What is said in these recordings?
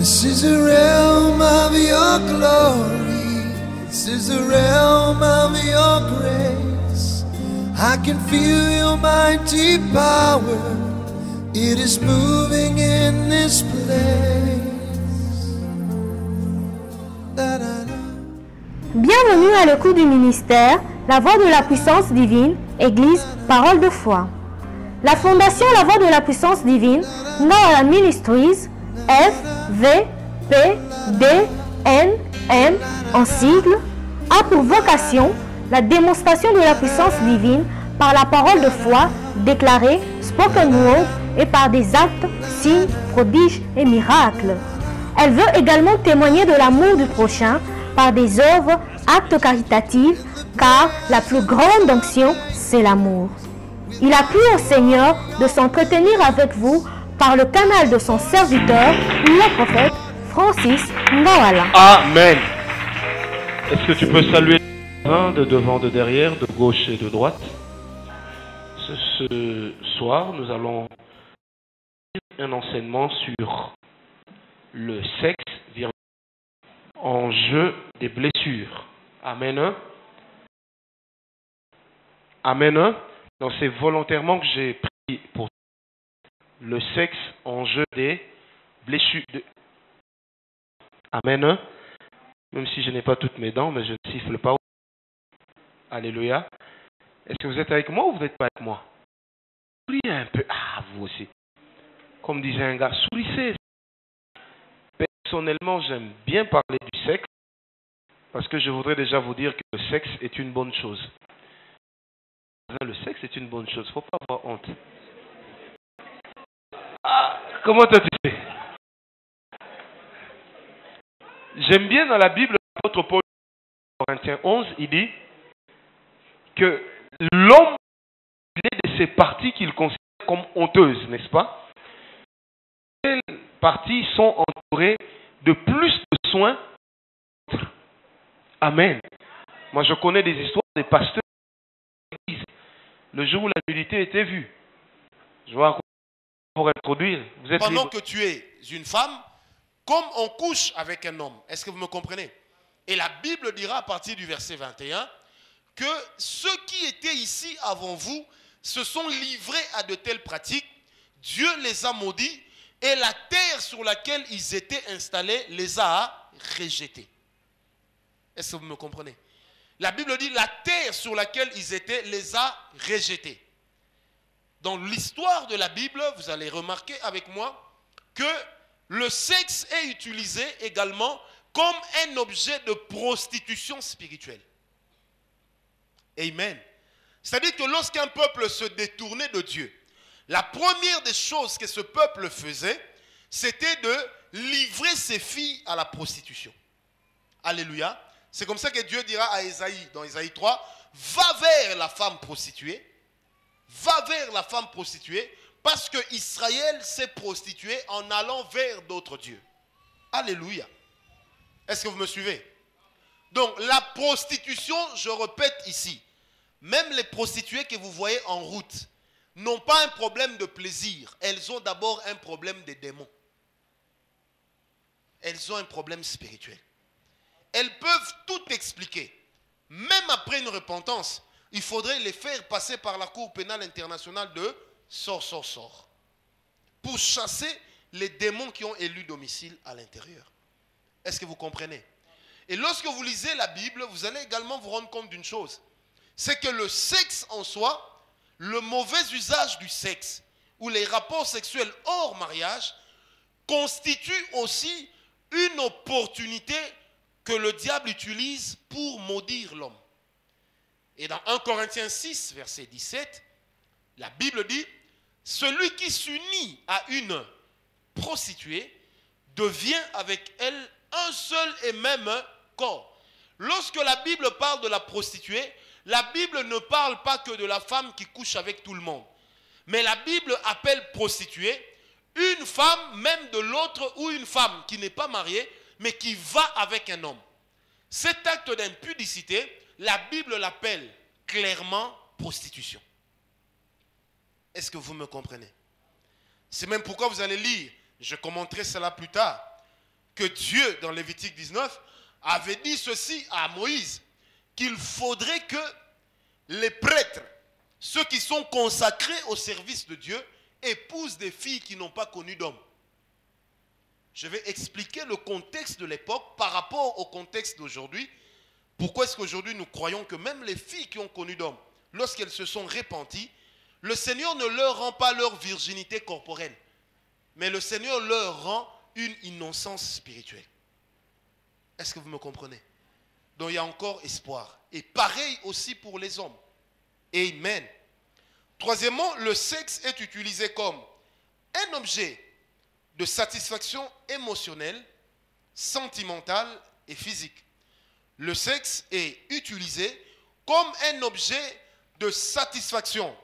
This is the realm of your glory. This is the realm of your grace. I can feel your mighty power. It is moving in this place. Bienvenue à l'écoute du ministère, La Voix de la Puissance Divine, Église, Parole de Foi. La Fondation La Voix de la Puissance Divine, Noah Ministries, FVPDNM en sigle, a pour vocation la démonstration de la puissance divine par la parole de foi déclarée, spoken word et par des actes, signes, prodiges et miracles. Elle veut également témoigner de l'amour du prochain par des œuvres, actes caritatifs, car la plus grande onction, c'est l'amour. Il a plu au Seigneur de s'entretenir avec vous par le canal de son serviteur, le prophète Francis Ngawala. Amen. Est-ce que tu peux saluer de devant, de derrière, de gauche et de droite? Ce soir, nous allons un enseignement sur le sexe virtuel, enjeu des blessures. Amen. Amen. Donc c'est volontairement que j'ai pris pour le sexe, enjeu des blessures. Amen. Même si je n'ai pas toutes mes dents, mais je ne siffle pas. Alléluia. Est-ce que vous êtes avec moi ou vous n'êtes pas avec moi? Souriez un peu. Ah, vous aussi. Comme disait un gars, sourissez. Personnellement, j'aime bien parler du sexe parce que je voudrais déjà vous dire que le sexe est une bonne chose. Le sexe est une bonne chose. Il ne faut pas avoir honte. Ah, comment toi tu sais? J'aime bien dans la Bible, l'apôtre Paul, Corinthiens 11, il dit que l'homme est de ces parties qu'il considère comme honteuses, n'est-ce pas? Ces parties sont entourées de plus de soins. Amen. Moi, je connais des histoires des pasteurs qui disent le jour où la nudité était vue. Je vois pour introduire. Vous êtes pendant libre. que tu es une femme, comme on couche avec un homme. Est-ce que vous me comprenez? Et la Bible dira à partir du verset 21 que ceux qui étaient ici avant vous se sont livrés à de telles pratiques. Dieu les a maudits et la terre sur laquelle ils étaient installés les a rejetés. Est-ce que vous me comprenez? La Bible dit la terre sur laquelle ils étaient les a rejetés. Dans l'histoire de la Bible, vous allez remarquer avec moi que le sexe est utilisé également comme un objet de prostitution spirituelle. Amen. C'est-à-dire que lorsqu'un peuple se détournait de Dieu, la première des choses que ce peuple faisait, c'était de livrer ses filles à la prostitution. Alléluia. C'est comme ça que Dieu dira à Ésaïe, dans Ésaïe 3, va vers la femme prostituée. Va vers la femme prostituée parce que Israël s'est prostitué en allant vers d'autres dieux. Alléluia. Est-ce que vous me suivez? Donc la prostitution, je répète ici, même les prostituées que vous voyez en route n'ont pas un problème de plaisir. Elles ont d'abord un problème de démons. Elles ont un problème spirituel. Elles peuvent tout expliquer. Même après une repentance, il faudrait les faire passer par la Cour pénale internationale de sort, pour chasser les démons qui ont élu domicile à l'intérieur. Est-ce que vous comprenez? Et lorsque vous lisez la Bible, vous allez également vous rendre compte d'une chose. C'est que le sexe en soi, le mauvais usage du sexe, ou les rapports sexuels hors mariage, constitue aussi une opportunité que le diable utilise pour maudire l'homme. Et dans 1 Corinthiens 6, verset 17, la Bible dit, celui qui s'unit à une prostituée devient avec elle un seul et même corps. Lorsque la Bible parle de la prostituée, la Bible ne parle pas que de la femme qui couche avec tout le monde. Mais la Bible appelle prostituée une femme même de l'autre ou une femme qui n'est pas mariée, mais qui va avec un homme. Cet acte d'impudicité, la Bible l'appelle clairement prostitution. Est-ce que vous me comprenez? C'est même pourquoi vous allez lire, je commenterai cela plus tard, que Dieu, dans Lévitique 19, avait dit ceci à Moïse, qu'il faudrait que les prêtres, ceux qui sont consacrés au service de Dieu, épousent des filles qui n'ont pas connu d'homme. Je vais expliquer le contexte de l'époque par rapport au contexte d'aujourd'hui. Pourquoi est-ce qu'aujourd'hui nous croyons que même les filles qui ont connu d'hommes, lorsqu'elles se sont repenties, le Seigneur ne leur rend pas leur virginité corporelle, mais le Seigneur leur rend une innocence spirituelle. Est-ce que vous me comprenez? Donc il y a encore espoir. Et pareil aussi pour les hommes. Amen. Troisièmement, le sexe est utilisé comme un objet de satisfaction émotionnelle, sentimentale et physique. Le sexe est utilisé comme un objet de satisfaction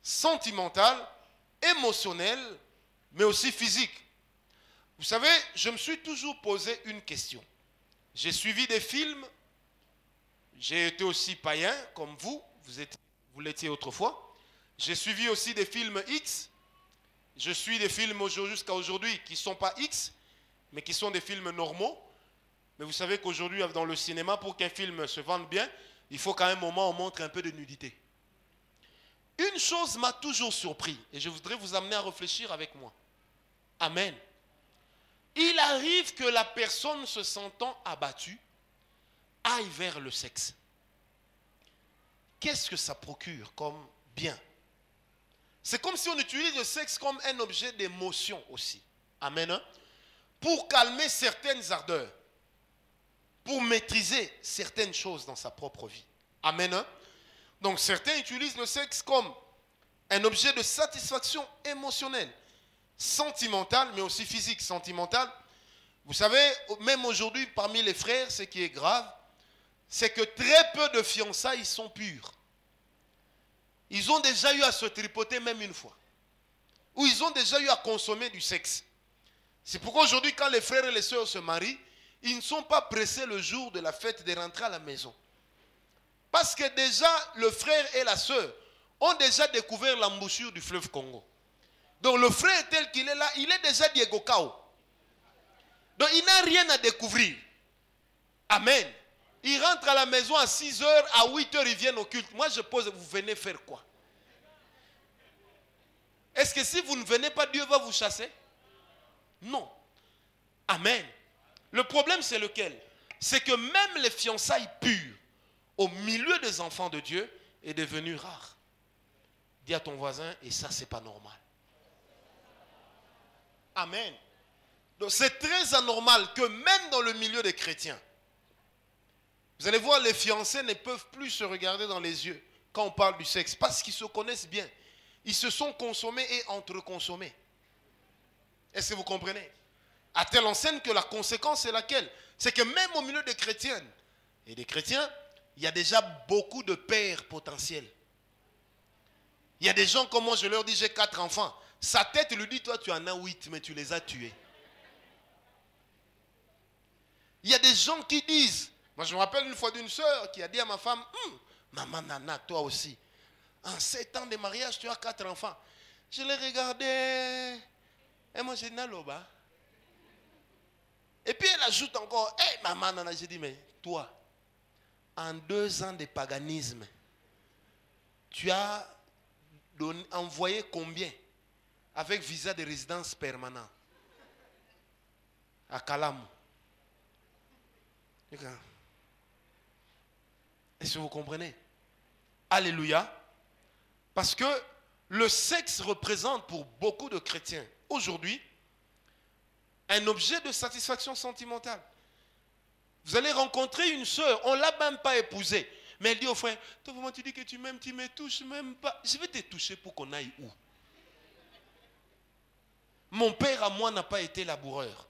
sentimentale, émotionnelle, mais aussi physique. Vous savez, je me suis toujours posé une question. J'ai suivi des films, j'ai été aussi païen comme vous l'étiez autrefois. J'ai suivi aussi des films X. Je suis des films jusqu'à aujourd'hui qui ne sont pas X, mais qui sont des films normaux. Mais vous savez qu'aujourd'hui, dans le cinéma, pour qu'un film se vende bien, il faut qu'à un moment, on montre un peu de nudité. Une chose m'a toujours surpris, et je voudrais vous amener à réfléchir avec moi. Amen. Il arrive que la personne se sentant abattue aille vers le sexe. Qu'est-ce que ça procure comme bien? C'est comme si on utilise le sexe comme un objet d'émotion aussi. Amen. Hein? Pour calmer certaines ardeurs. Pour maîtriser certaines choses dans sa propre vie. Amen. Hein? Donc certains utilisent le sexe comme un objet de satisfaction émotionnelle, sentimentale, mais aussi physique. Sentimentale, vous savez, même aujourd'hui, parmi les frères, ce qui est grave, c'est que très peu de fiançailles sont pures. Ils ont déjà eu à se tripoter même une fois. Ou ils ont déjà eu à consommer du sexe. C'est pourquoi aujourd'hui, quand les frères et les sœurs se marient, ils ne sont pas pressés le jour de la fête de rentrer à la maison. Parce que déjà, le frère et la sœur ont déjà découvert l'embouchure du fleuve Congo. Donc le frère tel qu'il est là, il est déjà Diego Cao. Donc il n'a rien à découvrir. Amen. Il rentre à la maison à 6 h, à 8 h, ils viennent au culte. Moi je pose, vous venez faire quoi? Est-ce que si vous ne venez pas, Dieu va vous chasser? Non. Amen. Le problème c'est lequel? C'est que même les fiançailles pures au milieu des enfants de Dieu est devenu rare. Dis à ton voisin, et ça c'est pas normal. Amen. Donc c'est très anormal que même dans le milieu des chrétiens, vous allez voir, les fiancés ne peuvent plus se regarder dans les yeux quand on parle du sexe, parce qu'ils se connaissent bien. Ils se sont consommés et entre-consommés. Est-ce que vous comprenez? À telle enseigne que la conséquence est laquelle? C'est que même au milieu des chrétiennes et des chrétiens, il y a déjà beaucoup de pères potentiels. Il y a des gens comme moi, je leur dis, j'ai 4 enfants. Sa tête lui dit, toi tu en as 8, mais tu les as tués. Il y a des gens qui disent, moi je me rappelle une fois d'une sœur qui a dit à ma femme, maman Nana, toi aussi, en 7 ans de mariage, tu as 4 enfants. Je les regardais, et moi j'ai dit, Naloba. Et puis elle ajoute encore, hé maman Nana, j'ai dit, mais toi, en 2 ans de paganisme, tu as envoyé combien avec visa de résidence permanent à Kalamu? Est-ce que vous comprenez? Alléluia. Parce que le sexe représente pour beaucoup de chrétiens aujourd'hui un objet de satisfaction sentimentale. Vous allez rencontrer une sœur, on ne l'a même pas épousée, mais elle dit au frère, toi vraiment tu dis que tu m'aimes, tu ne me touches même pas. Je vais te toucher pour qu'on aille où? Mon père à moi n'a pas été laboureur.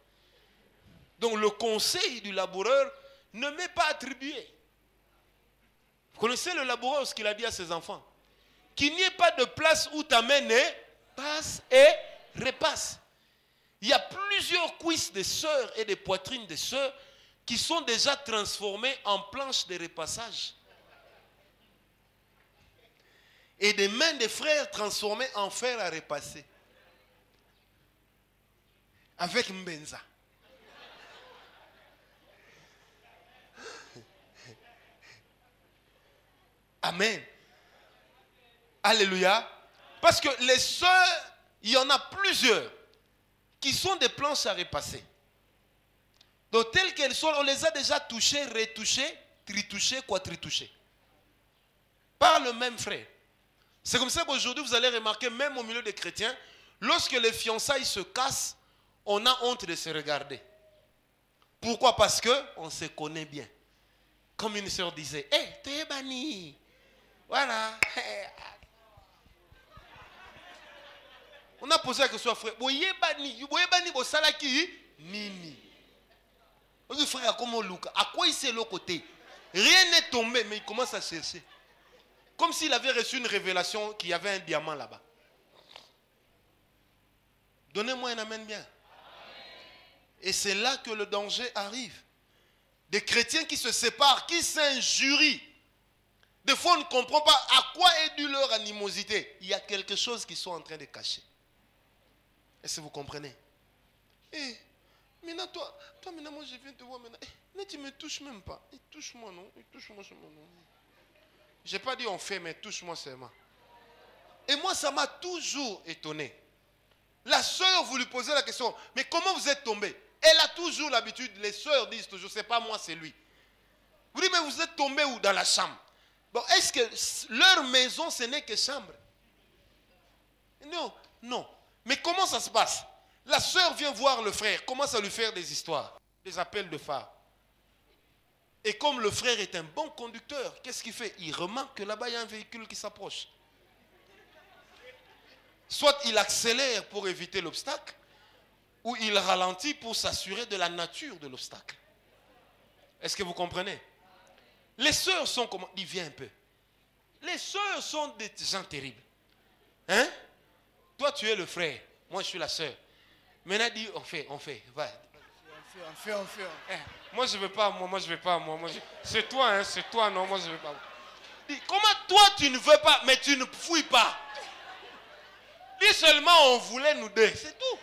Donc le conseil du laboureur ne m'est pas attribué. Vous connaissez le laboureur, ce qu'il a dit à ses enfants? Qu'il n'y ait pas de place où ta main passe et repasse. Il y a plusieurs cuisses des sœurs et des poitrines des sœurs qui sont déjà transformées en planches de repassage. Et des mains des frères transformées en fer à repasser. Avec Mbenza. Amen. Alléluia. Parce que les sœurs, il y en a plusieurs qui sont des planches à repasser. Donc telles qu'elles sont, on les a déjà touchées, retouchées, tritouchées, quadritouchées. Par le même frère. C'est comme ça qu'aujourd'hui, vous allez remarquer, même au milieu des chrétiens, lorsque les fiançailles se cassent, on a honte de se regarder. Pourquoi? Parce qu'on se connaît bien. Comme une sœur disait, hé, t'es banni. Voilà. On a posé la question à frère, boye banni, bo salaki, nini. Le frère, comment Luca? À quoi il s'est le côté? Rien n'est tombé, mais il commence à chercher. Comme s'il avait reçu une révélation qu'il y avait un diamant là-bas. Donnez-moi un amen bien. Et c'est là que le danger arrive. Des chrétiens qui se séparent, qui s'injurient. Des fois, on ne comprend pas à quoi est due leur animosité. Il y a quelque chose qu'ils sont en train de cacher. Est-ce que vous comprenez? Eh, maintenant, toi, maintenant, moi, je viens te voir maintenant. Mais tu ne me touches même pas. Touche-moi, non? Touche-moi seulement, non? Je n'ai pas dit on fait, mais touche-moi seulement. Et moi, ça m'a toujours étonné. La sœur, vous lui posez la question, mais comment vous êtes tombé? Elle a toujours l'habitude, les sœurs disent toujours, c'est pas moi, c'est lui. Vous dites, mais vous êtes tombé où? Dans la chambre. Bon, est-ce que leur maison, ce n'est que chambre? Non, non. Mais comment ça se passe? La sœur vient voir le frère, commence à lui faire des histoires, des appels de phare. Et comme le frère est un bon conducteur, qu'est-ce qu'il fait? Il remarque que là-bas, il y a un véhicule qui s'approche. Soit il accélère pour éviter l'obstacle, ou il ralentit pour s'assurer de la nature de l'obstacle. Est-ce que vous comprenez? Les sœurs sont comment? Dis, viens un peu. Les sœurs sont des gens terribles. Hein? Toi, tu es le frère. Moi, je suis la sœur. Maintenant, dis, on fait. Va. On fait. Moi, je ne veux pas, moi, je ne veux pas, c'est toi, hein, c'est toi, non, moi, je ne veux pas. Dis, comment toi, tu ne veux pas, mais tu ne fouilles pas? Dis seulement, on voulait nous deux, c'est tout.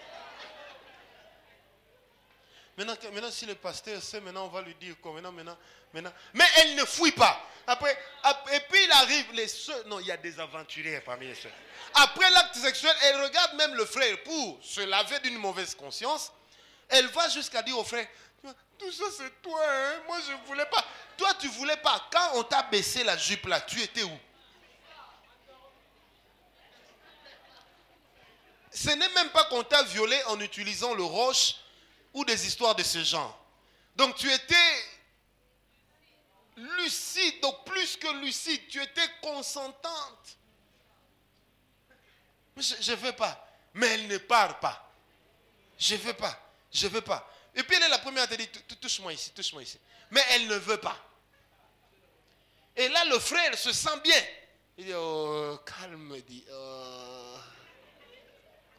Maintenant, si le pasteur sait, maintenant, on va lui dire quoi? Maintenant. Mais elle ne fouille pas. Et puis, il arrive, les soeurs, non, il y a des aventuriers parmi les soeurs. Après l'acte sexuel, elle regarde même le frère pour se laver d'une mauvaise conscience. Elle va jusqu'à dire au frère, tout ça c'est toi, hein? Moi je ne voulais pas. Toi tu ne voulais pas. Quand on t'a baissé la jupe là, tu étais où? Ce n'est même pas qu'on t'a violé en utilisant le roche ou des histoires de ce genre. Donc tu étais lucide, donc plus que lucide, tu étais consentante. Je ne veux pas. Mais elle ne part pas. Je ne veux pas. Je ne veux pas. Et puis elle est la première à te dire, touche-moi ici, touche-moi ici. Mais elle ne veut pas. Et là, le frère se sent bien. Il dit, oh, calme, dit, oh,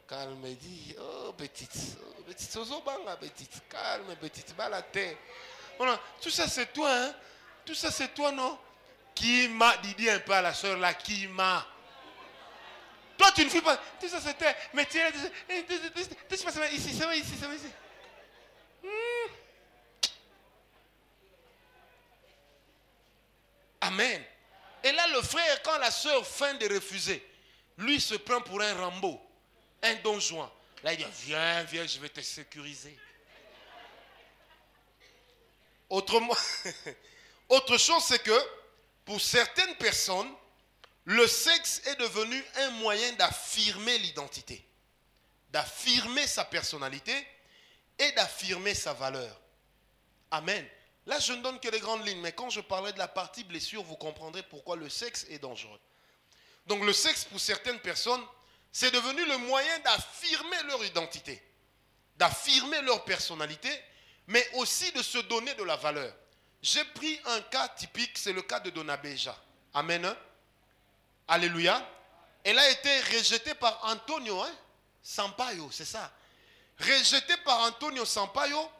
calme, dit, oh, petite, calme, petite, bas la tête. Voilà. Tout ça, c'est toi, hein? Tout ça, c'est toi, non? Qui m'a, dit un peu à la soeur là, qui m'a. Toi, tu ne fais pas. Tout ça, c'était. Mais tu es là. C'est pas ici, c'est ici, c'est ici. Amen. Et là, le frère, quand la sœur feint de refuser, lui se prend pour un Rambo, un Don Juan. Là, il dit, viens, je vais te sécuriser. Autrement, autre chose, c'est que pour certaines personnes, le sexe est devenu un moyen d'affirmer l'identité, d'affirmer sa personnalité et d'affirmer sa valeur. Amen. Là, je ne donne que les grandes lignes, mais quand je parlerai de la partie blessure, vous comprendrez pourquoi le sexe est dangereux. Donc le sexe, pour certaines personnes, c'est devenu le moyen d'affirmer leur identité, d'affirmer leur personnalité, mais aussi de se donner de la valeur. J'ai pris un cas typique, c'est le cas de Donabeja. Amen. Alléluia. Elle a été rejetée par Antonio Sampaio, c'est ça. Rejetée par Antonio Sampaio,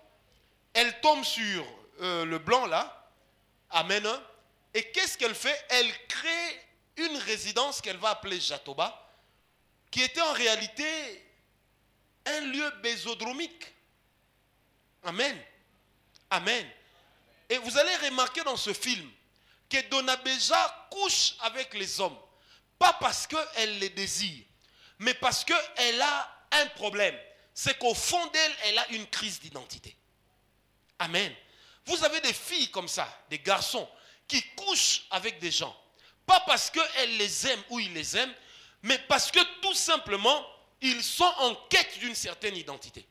elle tombe sur le blanc là. Amen. Et qu'est-ce qu'elle fait? Elle crée une résidence qu'elle va appeler Jatoba, qui était en réalité un lieu bésodromique. Amen. Amen. Et vous allez remarquer dans ce film que Donabeja couche avec les hommes, pas parce qu'elle les désire, mais parce qu'elle a un problème. C'est qu'au fond d'elle, elle a une crise d'identité. Amen. Vous avez des filles comme ça, des garçons, qui couchent avec des gens. Pas parce qu'elles les aiment ou ils les aiment, mais parce que tout simplement, ils sont en quête d'une certaine identité.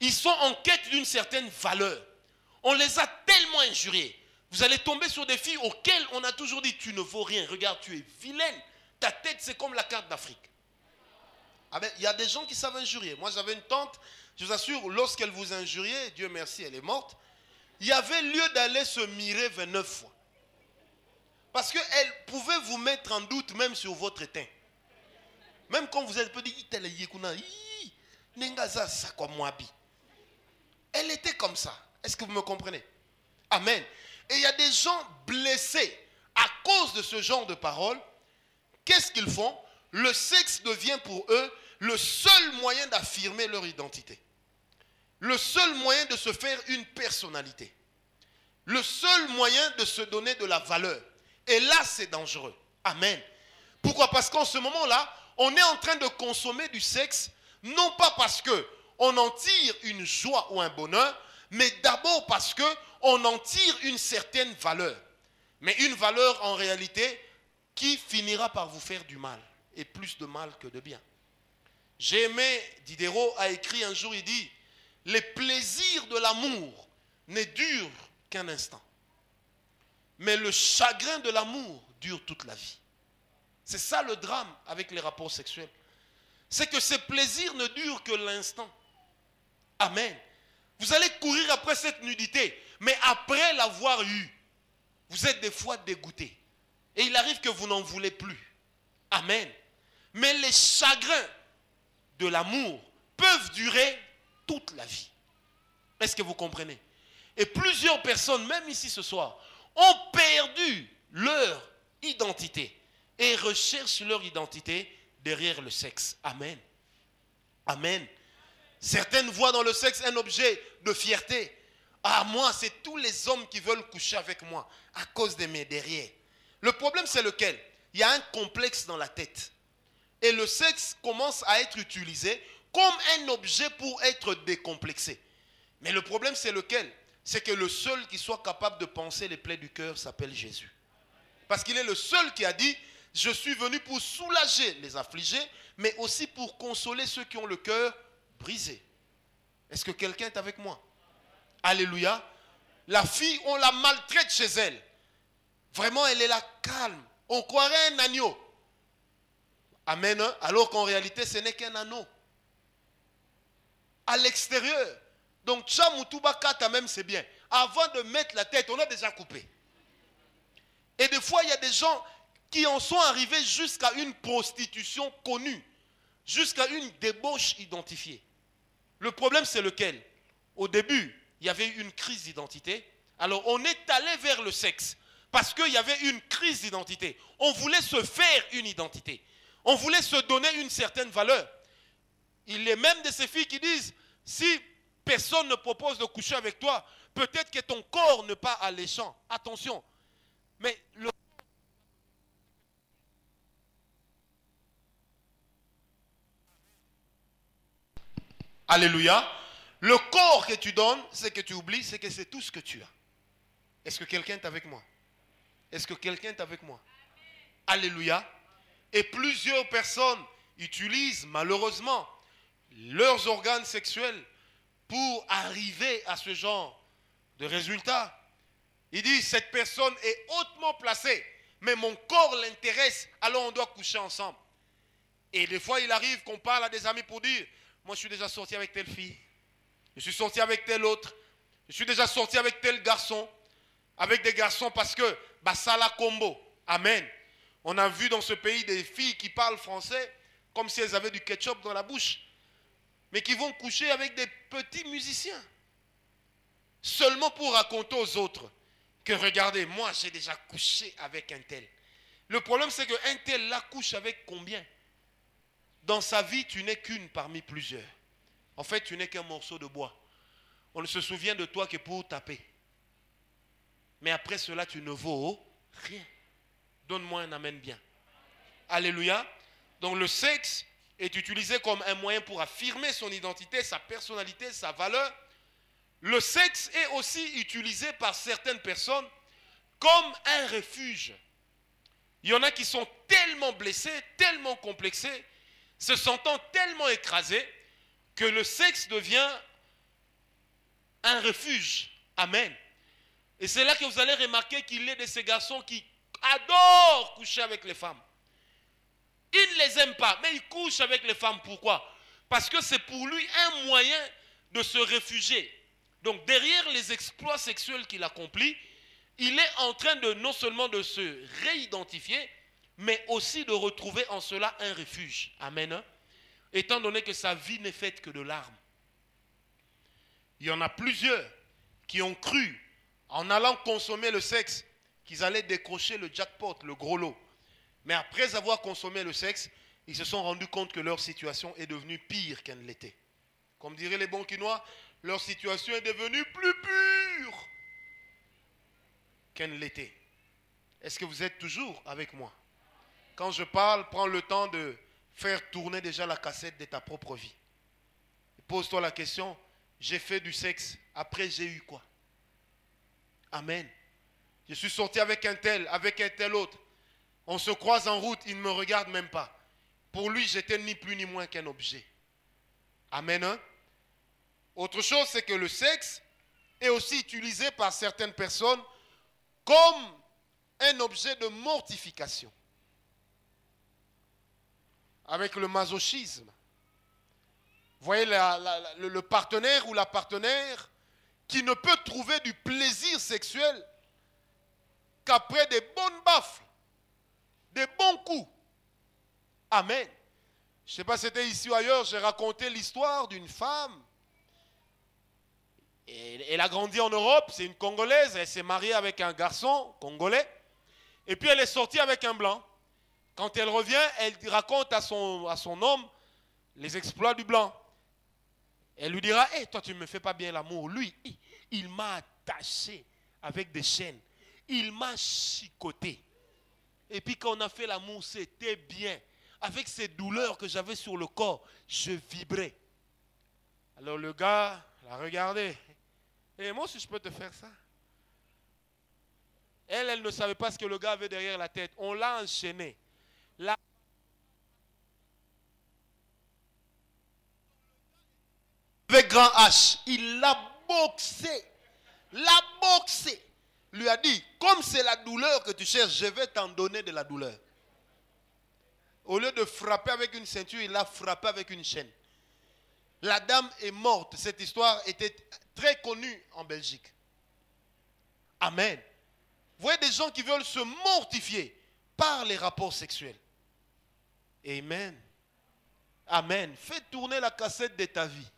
Ils sont en quête d'une certaine valeur. On les a tellement injuriés. Vous allez tomber sur des filles auxquelles on a toujours dit, tu ne vaux rien, regarde, tu es vilaine. Ta tête, c'est comme la carte d'Afrique. Ah ben, il y a des gens qui savent injurier. Moi, j'avais une tante, je vous assure, lorsqu'elle vous injuriait, Dieu merci, elle est morte, il y avait lieu d'aller se mirer 29 fois. Parce qu'elle pouvait vous mettre en doute même sur votre teint. Même quand vous êtes petit, elle était comme ça. Est-ce que vous me comprenez? Amen. Et il y a des gens blessés à cause de ce genre de paroles. Qu'est-ce qu'ils font? Le sexe devient pour eux le seul moyen d'affirmer leur identité. Le seul moyen de se faire une personnalité. Le seul moyen de se donner de la valeur. Et là, c'est dangereux. Amen. Pourquoi? Parce qu'en ce moment-là, on est en train de consommer du sexe, non pas parce qu'on en tire une joie ou un bonheur, mais d'abord parce qu'on en tire une certaine valeur. Mais une valeur en réalité qui finira par vous faire du mal. Et plus de mal que de bien. J'ai aimé, Diderot a écrit un jour, il dit, les plaisirs de l'amour ne durent qu'un instant. Mais le chagrin de l'amour dure toute la vie. C'est ça le drame avec les rapports sexuels. C'est que ces plaisirs ne durent que l'instant. Amen. Vous allez courir après cette nudité, mais après l'avoir eue, vous êtes des fois dégoûté. Et il arrive que vous n'en voulez plus. Amen. Mais les chagrins de l'amour peuvent durer toute la vie. Est-ce que vous comprenez? Et plusieurs personnes, même ici ce soir, ont perdu leur identité et recherchent leur identité derrière le sexe. Amen. Amen. Certaines voient dans le sexe un objet de fierté. Ah, moi, c'est tous les hommes qui veulent coucher avec moi à cause de mes derrière. Le problème, c'est lequel? Il y a un complexe dans la tête. Et le sexe commence à être utilisé comme un objet pour être décomplexé. Mais le problème, c'est lequel? C'est que le seul qui soit capable de penser les plaies du cœur s'appelle Jésus. Parce qu'il est le seul qui a dit, je suis venu pour soulager les affligés, mais aussi pour consoler ceux qui ont le cœur brisé. Est-ce que quelqu'un est avec moi? Alléluia. La fille, on la maltraite chez elle. Vraiment, elle est là calme. On croirait un agneau. Amen. Hein? Alors qu'en réalité, ce n'est qu'un anneau. À l'extérieur. Donc, Tchamoutubakata même, c'est bien. Avant de mettre la tête, on a déjà coupé. Et des fois, il y a des gens qui en sont arrivés jusqu'à une prostitution connue. Jusqu'à une débauche identifiée. Le problème, c'est lequel? Au début, il y avait une crise d'identité. Alors, on est allé vers le sexe. Parce qu'il y avait une crise d'identité. On voulait se faire une identité. On voulait se donner une certaine valeur. Il est même de ces filles qui disent, si personne ne propose de coucher avec toi, peut-être que ton corps n'est pas alléchant. Attention. Mais le... Alléluia. Le corps que tu donnes, c'est que tu oublies, c'est que c'est tout ce que tu as. Est-ce que quelqu'un est avec moi? Est-ce que quelqu'un est avec moi? Alléluia. Et plusieurs personnes utilisent malheureusement leurs organes sexuels pour arriver à ce genre de résultat. Ils disent, cette personne est hautement placée, mais mon corps l'intéresse, alors on doit coucher ensemble. Et des fois, il arrive qu'on parle à des amis pour dire, moi je suis déjà sorti avec telle fille, je suis sorti avec tel autre, je suis déjà sorti avec tel garçon, avec des garçons parce que, Basala Combo, amen. On a vu dans ce pays des filles qui parlent français comme si elles avaient du ketchup dans la bouche, mais qui vont coucher avec des petits musiciens. Seulement pour raconter aux autres que regardez, moi j'ai déjà couché avec un tel. Le problème c'est qu'un tel là couche avec combien? Dans sa vie, tu n'es qu'une parmi plusieurs. En fait, tu n'es qu'un morceau de bois. On ne se souvient de toi que pour taper. Mais après cela, tu ne vaux Rien. Donne-moi un amen bien. Alléluia. Donc le sexe est utilisé comme un moyen pour affirmer son identité, sa personnalité, sa valeur. Le sexe est aussi utilisé par certaines personnes comme un refuge. Il y en a qui sont tellement blessés, tellement complexés, se sentant tellement écrasés, que le sexe devient un refuge. Amen. Et c'est là que vous allez remarquer qu'il est de ces garçons qui adorent coucher avec les femmes. Il ne les aime pas, mais il couche avec les femmes. Pourquoi? Parce que c'est pour lui un moyen de se réfugier. Donc derrière les exploits sexuels qu'il accomplit, il est en train de non seulement de se réidentifier, mais aussi de retrouver en cela un refuge. Amen. Étant donné que sa vie n'est faite que de larmes. Il y en a plusieurs qui ont cru, en allant consommer le sexe, qu'ils allaient décrocher le jackpot, le gros lot. Mais après avoir consommé le sexe, ils se sont rendus compte que leur situation est devenue pire qu'elle ne l'était. Comme diraient les bons Quinois, leur situation est devenue plus pure qu'elle ne l'était. Est-ce que vous êtes toujours avec moi? Quand je parle, prends le temps de faire tourner déjà la cassette de ta propre vie. Pose-toi la question, j'ai fait du sexe, après j'ai eu quoi? Amen. Je suis sorti avec un tel autre. On se croise en route, il ne me regarde même pas. Pour lui, j'étais ni plus ni moins qu'un objet. Amen. Hein? Autre chose, c'est que le sexe est aussi utilisé par certaines personnes comme un objet de mortification. Avec le masochisme. Vous voyez le partenaire ou la partenaire qui ne peut trouver du plaisir sexuel qu'après des bonnes baffes, des bons coups. Amen. Je ne sais pas si c'était ici ou ailleurs, j'ai raconté l'histoire d'une femme. Elle a grandi en Europe, c'est une Congolaise, elle s'est mariée avec un garçon congolais. Et puis elle est sortie avec un blanc. Quand elle revient, elle raconte à son homme les exploits du blanc. Elle lui dira, hey, toi tu ne me fais pas bien l'amour. Lui, il m'a attaché avec des chaînes. Il m'a chicoté. Et puis quand on a fait l'amour, c'était bien. Avec ces douleurs que j'avais sur le corps, je vibrais. Alors le gars l'a regardé. Et moi aussi je peux te faire ça. Elle ne savait pas ce que le gars avait derrière la tête. On l'a enchaîné. Avec grand H, il l'a boxé. L'a boxé. Lui a dit, comme c'est la douleur que tu cherches, je vais t'en donner de la douleur. Au lieu de frapper avec une ceinture, il l'a frappé avec une chaîne. La dame est morte. Cette histoire était très connue en Belgique. Amen. Vous voyez des gens qui veulent se mortifier par les rapports sexuels. Amen. Amen. Fais tourner la cassette de ta vie.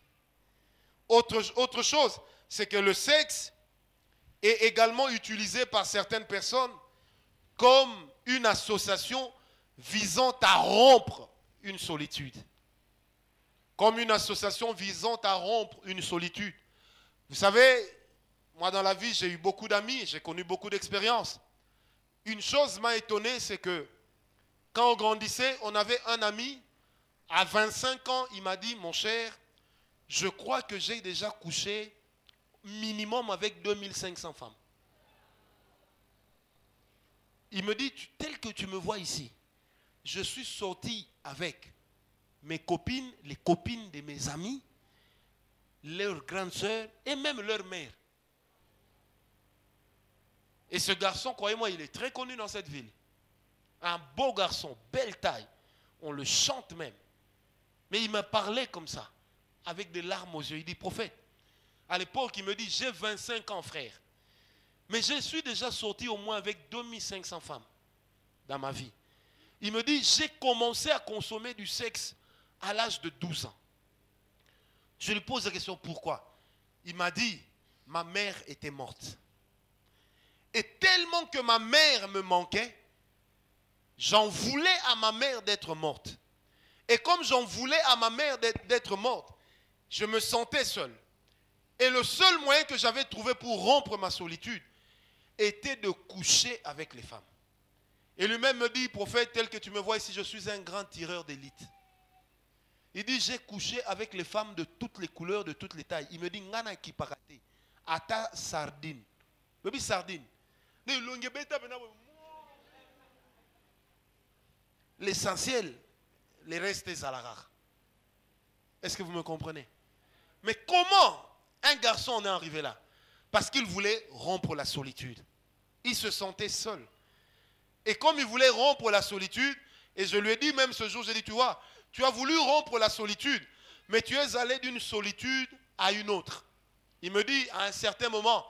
Autre chose, c'est que le sexe est également utilisé par certaines personnes comme une association visant à rompre une solitude. Comme une association visant à rompre une solitude. Vous savez, moi dans la vie, j'ai eu beaucoup d'amis, j'ai connu beaucoup d'expériences. Une chose m'a étonné, c'est que quand on grandissait, on avait un ami, à 25 ans, il m'a dit, mon cher, je crois que j'ai déjà couché minimum avec 2500 femmes. Il me dit, tel que tu me vois ici, je suis sorti avec mes copines, les copines de mes amis, leurs grandes sœurs et même leur mère. Et ce garçon, croyez-moi, il est très connu dans cette ville. Un beau garçon, belle taille. On le chante même. Mais il m'a parlé comme ça, avec des larmes aux yeux. Il dit, prophète, à l'époque, il me dit, j'ai 25 ans, frère. Mais je suis déjà sorti au moins avec 2500 femmes dans ma vie. Il me dit, j'ai commencé à consommer du sexe à l'âge de 12 ans. Je lui pose la question, pourquoi? Il m'a dit, ma mère était morte. Et tellement que ma mère me manquait, j'en voulais à ma mère d'être morte. Et comme j'en voulais à ma mère d'être morte, je me sentais seul. Et le seul moyen que j'avais trouvé pour rompre ma solitude était de coucher avec les femmes. Et lui-même me dit, prophète, tel que tu me vois ici, je suis un grand tireur d'élite. Il dit, j'ai couché avec les femmes de toutes les couleurs, de toutes les tailles. Il me dit, ngana ki parate, ata sardine. Baby sardine. L'essentiel, les restes à la rare. Est-ce que vous me comprenez? Mais comment un garçon en est arrivé là? Parce qu'il voulait rompre la solitude. Il se sentait seul. Et comme il voulait rompre la solitude, et je lui ai dit même ce jour, j'ai dit, tu vois, tu as voulu rompre la solitude, mais tu es allé d'une solitude à une autre. Il me dit, à un certain moment,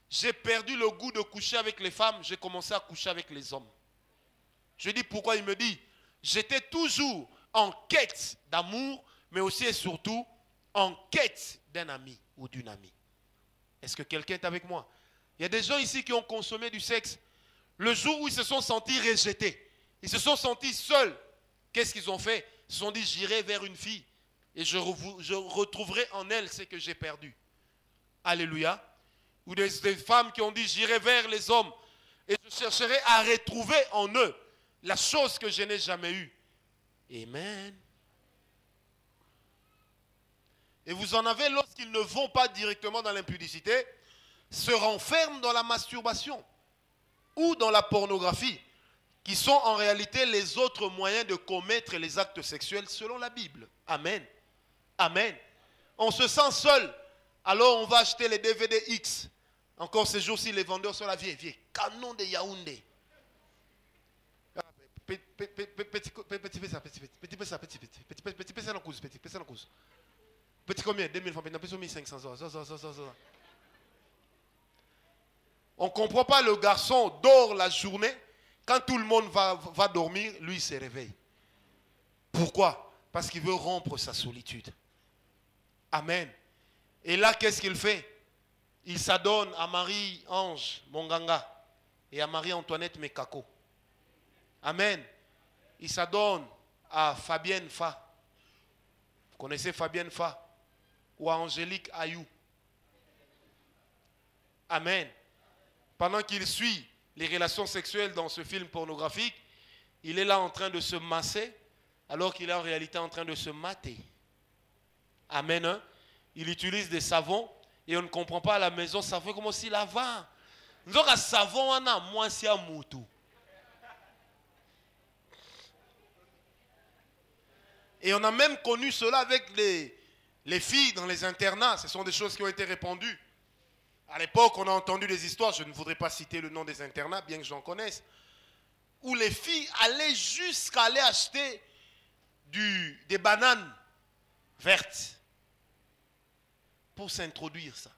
j'ai perdu le goût de coucher avec les femmes, j'ai commencé à coucher avec les hommes. Je lui ai dit, pourquoi? Il me dit, j'étais toujours en quête d'amour, mais aussi et surtout en quête d'un ami ou d'une amie. Est-ce que quelqu'un est avec moi? Il y a des gens ici qui ont consommé du sexe. Le jour où ils se sont sentis rejetés, ils se sont sentis seuls, qu'est-ce qu'ils ont fait? Ils se sont dit, j'irai vers une fille et je retrouverai en elle ce que j'ai perdu. Alléluia. Ou des femmes qui ont dit, j'irai vers les hommes et je chercherai à retrouver en eux la chose que je n'ai jamais eue. Amen. Et vous en avez lorsqu'ils ne vont pas directement dans l'impudicité, se renferment dans la masturbation ou dans la pornographie, qui sont en réalité les autres moyens de commettre les actes sexuels selon la Bible. Amen. Amen. On se sent seul, alors on va acheter les DVD X. Encore ces jours-ci, les vendeurs sont là, viens, canon de Yaoundé. Petit combien? 2000 francs, 1500 euros. On ne comprend pas, le garçon dort la journée. Quand tout le monde va dormir, lui il se réveille. Pourquoi? Parce qu'il veut rompre sa solitude. Amen. Et là, qu'est-ce qu'il fait? Il s'adonne à Marie-Ange Monganga et à Marie-Antoinette Mekako. Amen. Il s'adonne à Fabienne Fa. Vous connaissez Fabienne Fa? Ou à Angélique Ayou. Amen. Pendant qu'il suit les relations sexuelles dans ce film pornographique, il est là en train de se masser, alors qu'il est en réalité en train de se mater. Amen. Hein? Il utilise des savons et on ne comprend pas à la maison, ça fait comme si l'avant. Nous avons un savon, on a moins si un moutou. Et on a même connu cela avec les filles dans les internats. Ce sont des choses qui ont été répandues. À l'époque, on a entendu des histoires, je ne voudrais pas citer le nom des internats, bien que j'en connaisse, où les filles allaient jusqu'à aller acheter des bananes vertes pour s'introduire ça.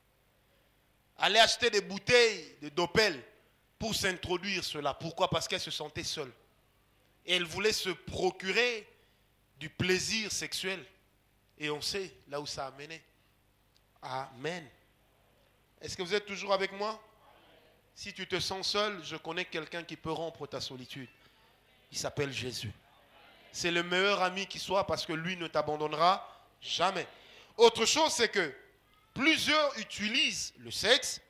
Aller acheter des bouteilles de Dopel pour s'introduire cela. Pourquoi? Parce qu'elles se sentaient seules. Et elles voulaient se procurer du plaisir sexuel. Et on sait là où ça a mené. Amen. Est-ce que vous êtes toujours avec moi? Si tu te sens seul, je connais quelqu'un qui peut rompre ta solitude. Il s'appelle Jésus. C'est le meilleur ami qui soit parce que lui ne t'abandonnera jamais. Autre chose, c'est que plusieurs utilisent le sexe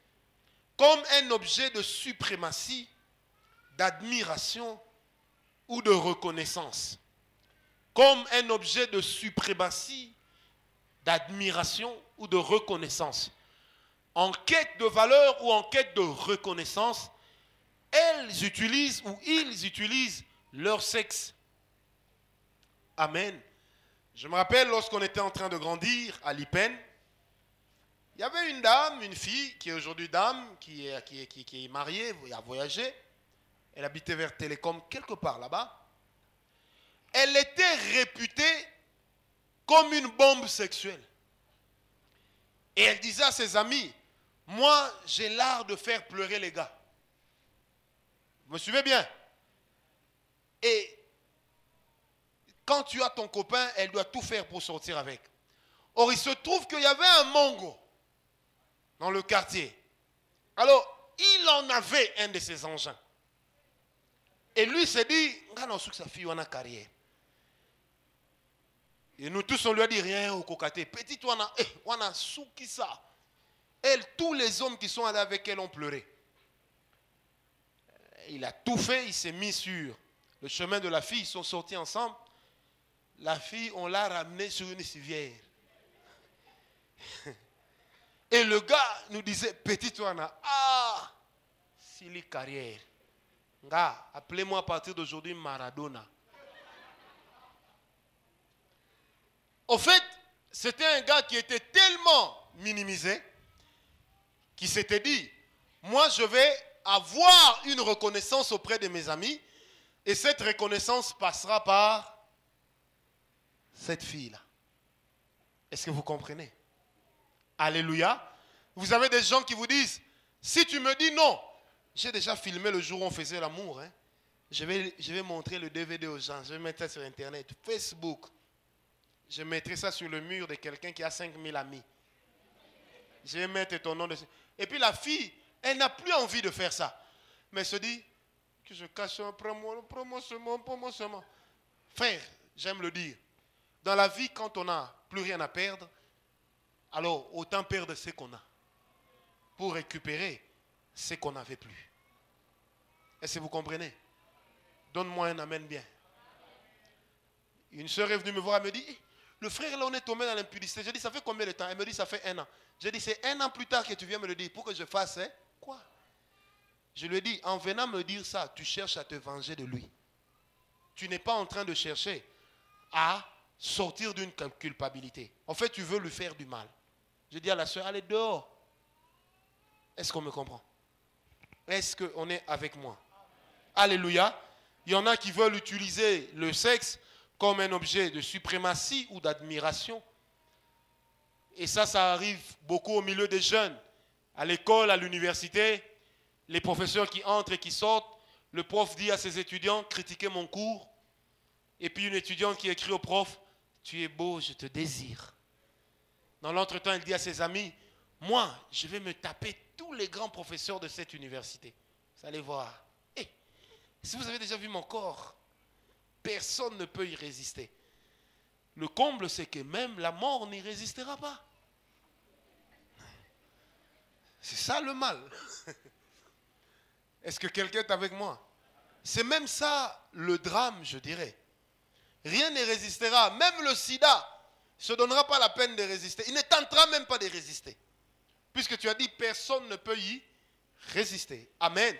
comme un objet de suprématie, d'admiration ou de reconnaissance. Comme un objet de suprématie, d'admiration ou de reconnaissance. En quête de valeur ou en quête de reconnaissance, elles utilisent ou ils utilisent leur sexe. Amen. Je me rappelle lorsqu'on était en train de grandir à Lipen, il y avait une dame, une fille qui est aujourd'hui dame, qui est mariée et a voyagé. Elle habitait vers Télécom, quelque part là-bas. Elle était réputée comme une bombe sexuelle. Et elle disait à ses amis, moi, j'ai l'art de faire pleurer les gars. Vous me suivez bien? Et quand tu as ton copain, elle doit tout faire pour sortir avec. Or, il se trouve qu'il y avait un mongo dans le quartier. Alors, il en avait un de ses engins. Et lui s'est dit, sa fille, on a carrière. Et nous tous, on lui a dit rien au cocaté. Petit, on a souki ça. Elle, tous les hommes qui sont allés avec elle ont pleuré. il a tout fait, il s'est mis sur le chemin de la fille, ils sont sortis ensemble. La fille, on l'a ramenée sur une civière. Et le gars nous disait, petit Ouana, ah, Sili carrière. Gars, appelez-moi à partir d'aujourd'hui Maradona. Au fait, c'était un gars qui était tellement minimisé, qui s'était dit, moi je vais avoir une reconnaissance auprès de mes amis, et cette reconnaissance passera par cette fille-là. Est-ce que vous comprenez? Alléluia. Vous avez des gens qui vous disent, si tu me dis non, j'ai déjà filmé le jour où on faisait l'amour. Hein. Je vais montrer le DVD aux gens, je vais mettre ça sur Internet, Facebook. Je mettrai ça sur le mur de quelqu'un qui a 5000 amis. Je vais mettre ton nom dessus. Et puis la fille, elle n'a plus envie de faire ça. Mais elle se dit, que je cache un prends-moi seulement. Frère, j'aime le dire. Dans la vie, quand on n'a plus rien à perdre, alors autant perdre ce qu'on a pour récupérer ce qu'on n'avait plus. Est-ce que vous comprenez? Donne-moi un amen bien. Une soeur est venue me voir, elle me dit, le frère là on est tombé dans l'impudicité. Je dis, ça fait combien de temps? Elle me dit, ça fait 1 an. Je dis, c'est 1 an plus tard que tu viens me le dire pour que je fasse hein? Quoi? Je lui ai dit, en venant me dire ça, tu cherches à te venger de lui. Tu n'es pas en train de chercher à sortir d'une culpabilité. En fait, tu veux lui faire du mal. Je dis à la soeur, allez dehors. Est-ce qu'on me comprend? Est-ce qu'on est avec moi? Alléluia. Il y en a qui veulent utiliser le sexe comme un objet de suprématie ou d'admiration. Et ça arrive beaucoup au milieu des jeunes. À l'école, à l'université, les professeurs qui entrent et qui sortent, le prof dit à ses étudiants, critiquez mon cours. Et puis une étudiante qui écrit au prof, tu es beau, je te désire. Dans l'entretemps, il dit à ses amis, moi, je vais me taper tous les grands professeurs de cette université. Vous allez voir. Hey, si vous avez déjà vu mon corps, personne ne peut y résister. Le comble, c'est que même la mort n'y résistera pas. C'est ça le mal. Est-ce que quelqu'un est avec moi? C'est même ça le drame, je dirais. Rien ne résistera. Même le sida ne se donnera pas la peine de résister. Il ne tentera même pas de résister. Puisque tu as dit, personne ne peut y résister. Amen.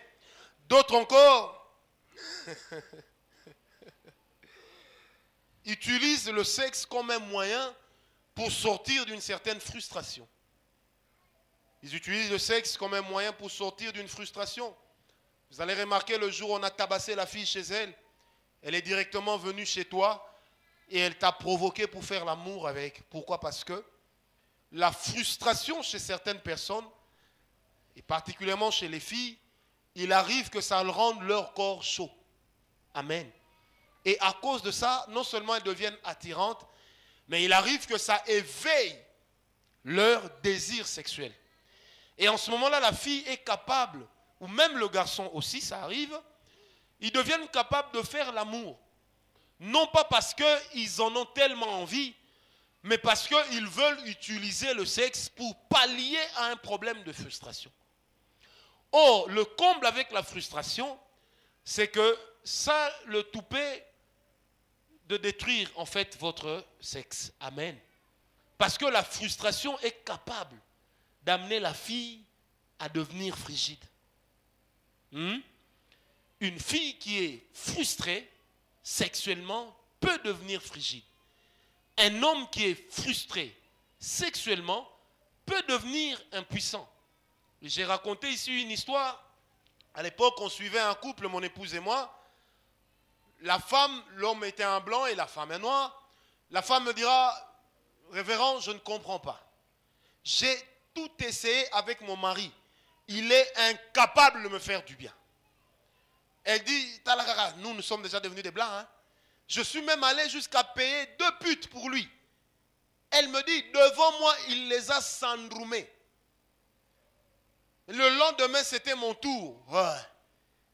D'autres encore utilisent le sexe comme un moyen pour sortir d'une certaine frustration. Ils utilisent le sexe comme un moyen pour sortir d'une frustration. Vous allez remarquer le jour où on a tabassé la fille chez elle, elle est directement venue chez toi et elle t'a provoqué pour faire l'amour avec. Pourquoi? Parce que la frustration chez certaines personnes, et particulièrement chez les filles, il arrive que ça rende leur corps chaud. Amen. Et à cause de ça, non seulement elles deviennent attirantes, mais il arrive que ça éveille leur désir sexuel. Et en ce moment-là, la fille est capable, ou même le garçon aussi, ça arrive, ils deviennent capables de faire l'amour. Non pas parce qu'ils en ont tellement envie, mais parce qu'ils veulent utiliser le sexe pour pallier à un problème de frustration. Or, le comble avec la frustration, c'est que ça le toupet de détruire en fait votre sexe. Amen. Parce que la frustration est capable d'amener la fille à devenir frigide. Une fille qui est frustrée sexuellement peut devenir frigide. Un homme qui est frustré sexuellement peut devenir impuissant. J'ai raconté ici une histoire. À l'époque, on suivait un couple, mon épouse et moi. La femme, l'homme était un blanc et la femme un noir. La femme me dira, révérend, je ne comprends pas. J'ai tout essayé avec mon mari. Il est incapable de me faire du bien. Elle dit, Talakara, nous sommes déjà devenus des blancs. Hein? Je suis même allé jusqu'à payer 2 putes pour lui. Elle me dit, devant moi, il les a sandroumés. Le lendemain, c'était mon tour. Ouais.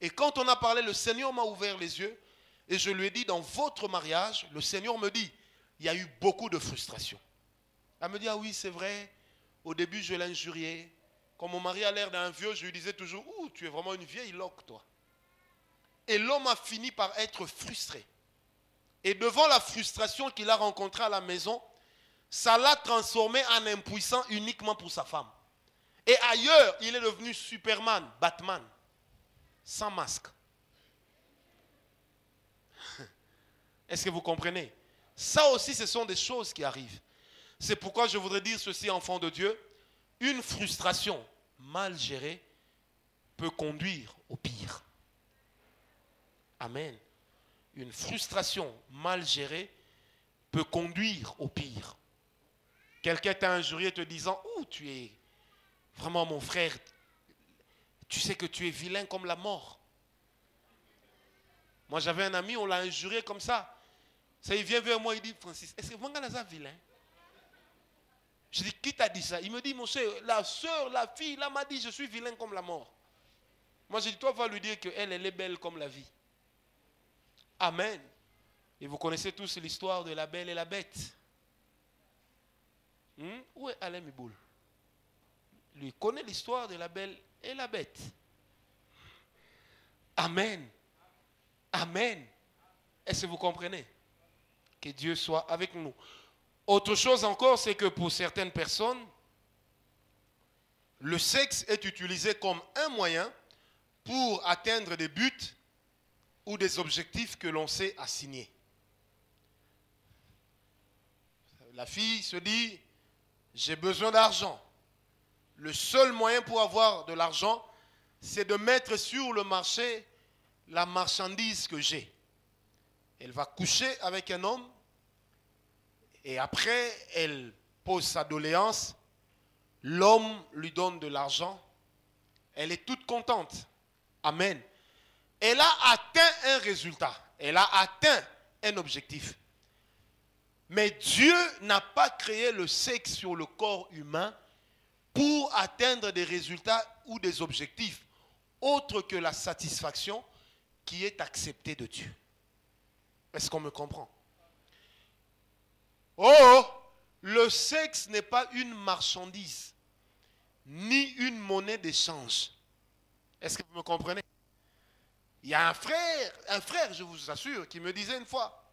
Et quand on a parlé, le Seigneur m'a ouvert les yeux. Et je lui ai dit, dans votre mariage, le Seigneur me dit, il y a eu beaucoup de frustration. Elle me dit, ah oui, c'est vrai. Au début, je l'injuriais. Quand mon mari a l'air d'un vieux, je lui disais toujours, ouh, tu es vraiment une vieille loque, toi. Et l'homme a fini par être frustré. Et devant la frustration qu'il a rencontrée à la maison, ça l'a transformé en impuissant uniquement pour sa femme. Et ailleurs, il est devenu Superman, Batman, sans masque. Est-ce que vous comprenez? Ça aussi, ce sont des choses qui arrivent. C'est pourquoi je voudrais dire ceci, enfant de Dieu. Une frustration mal gérée peut conduire au pire. Amen. Une frustration mal gérée peut conduire au pire. Quelqu'un t'a injurié te disant « Oh, tu es vraiment mon frère. Tu sais que tu es vilain comme la mort. » Moi, j'avais un ami, on l'a injurié comme ça. Ça, il vient vers moi, il dit « Francis, est-ce que vous êtes vilain ?» Je dis « Qui t'a dit ça ?» Il me dit « Mon cher, la soeur, la fille, là m'a dit je suis vilain comme la mort. » Moi, je dis « Toi, va lui dire qu'elle, elle est belle comme la vie. » Amen. Et vous connaissez tous l'histoire de la belle et la bête. Où est Alain Miboul? Lui connaît l'histoire de la belle et la bête. Amen. Amen. Est-ce que vous comprenez? Que Dieu soit avec nous. Autre chose encore, c'est que pour certaines personnes, le sexe est utilisé comme un moyen pour atteindre des buts ou des objectifs que l'on s'est assignés. La fille se dit, j'ai besoin d'argent. Le seul moyen pour avoir de l'argent, c'est de mettre sur le marché la marchandise que j'ai. Elle va coucher avec un homme et après, elle pose sa doléance. L'homme lui donne de l'argent. Elle est toute contente. Amen. Elle a atteint un résultat. Elle a atteint un objectif. Mais Dieu n'a pas créé le sexe sur le corps humain pour atteindre des résultats ou des objectifs autres que la satisfaction qui est acceptée de Dieu. Est-ce qu'on me comprend? Oh, le sexe n'est pas une marchandise, ni une monnaie d'échange. Est-ce que vous me comprenez? Il y a un frère, je vous assure, qui me disait une fois,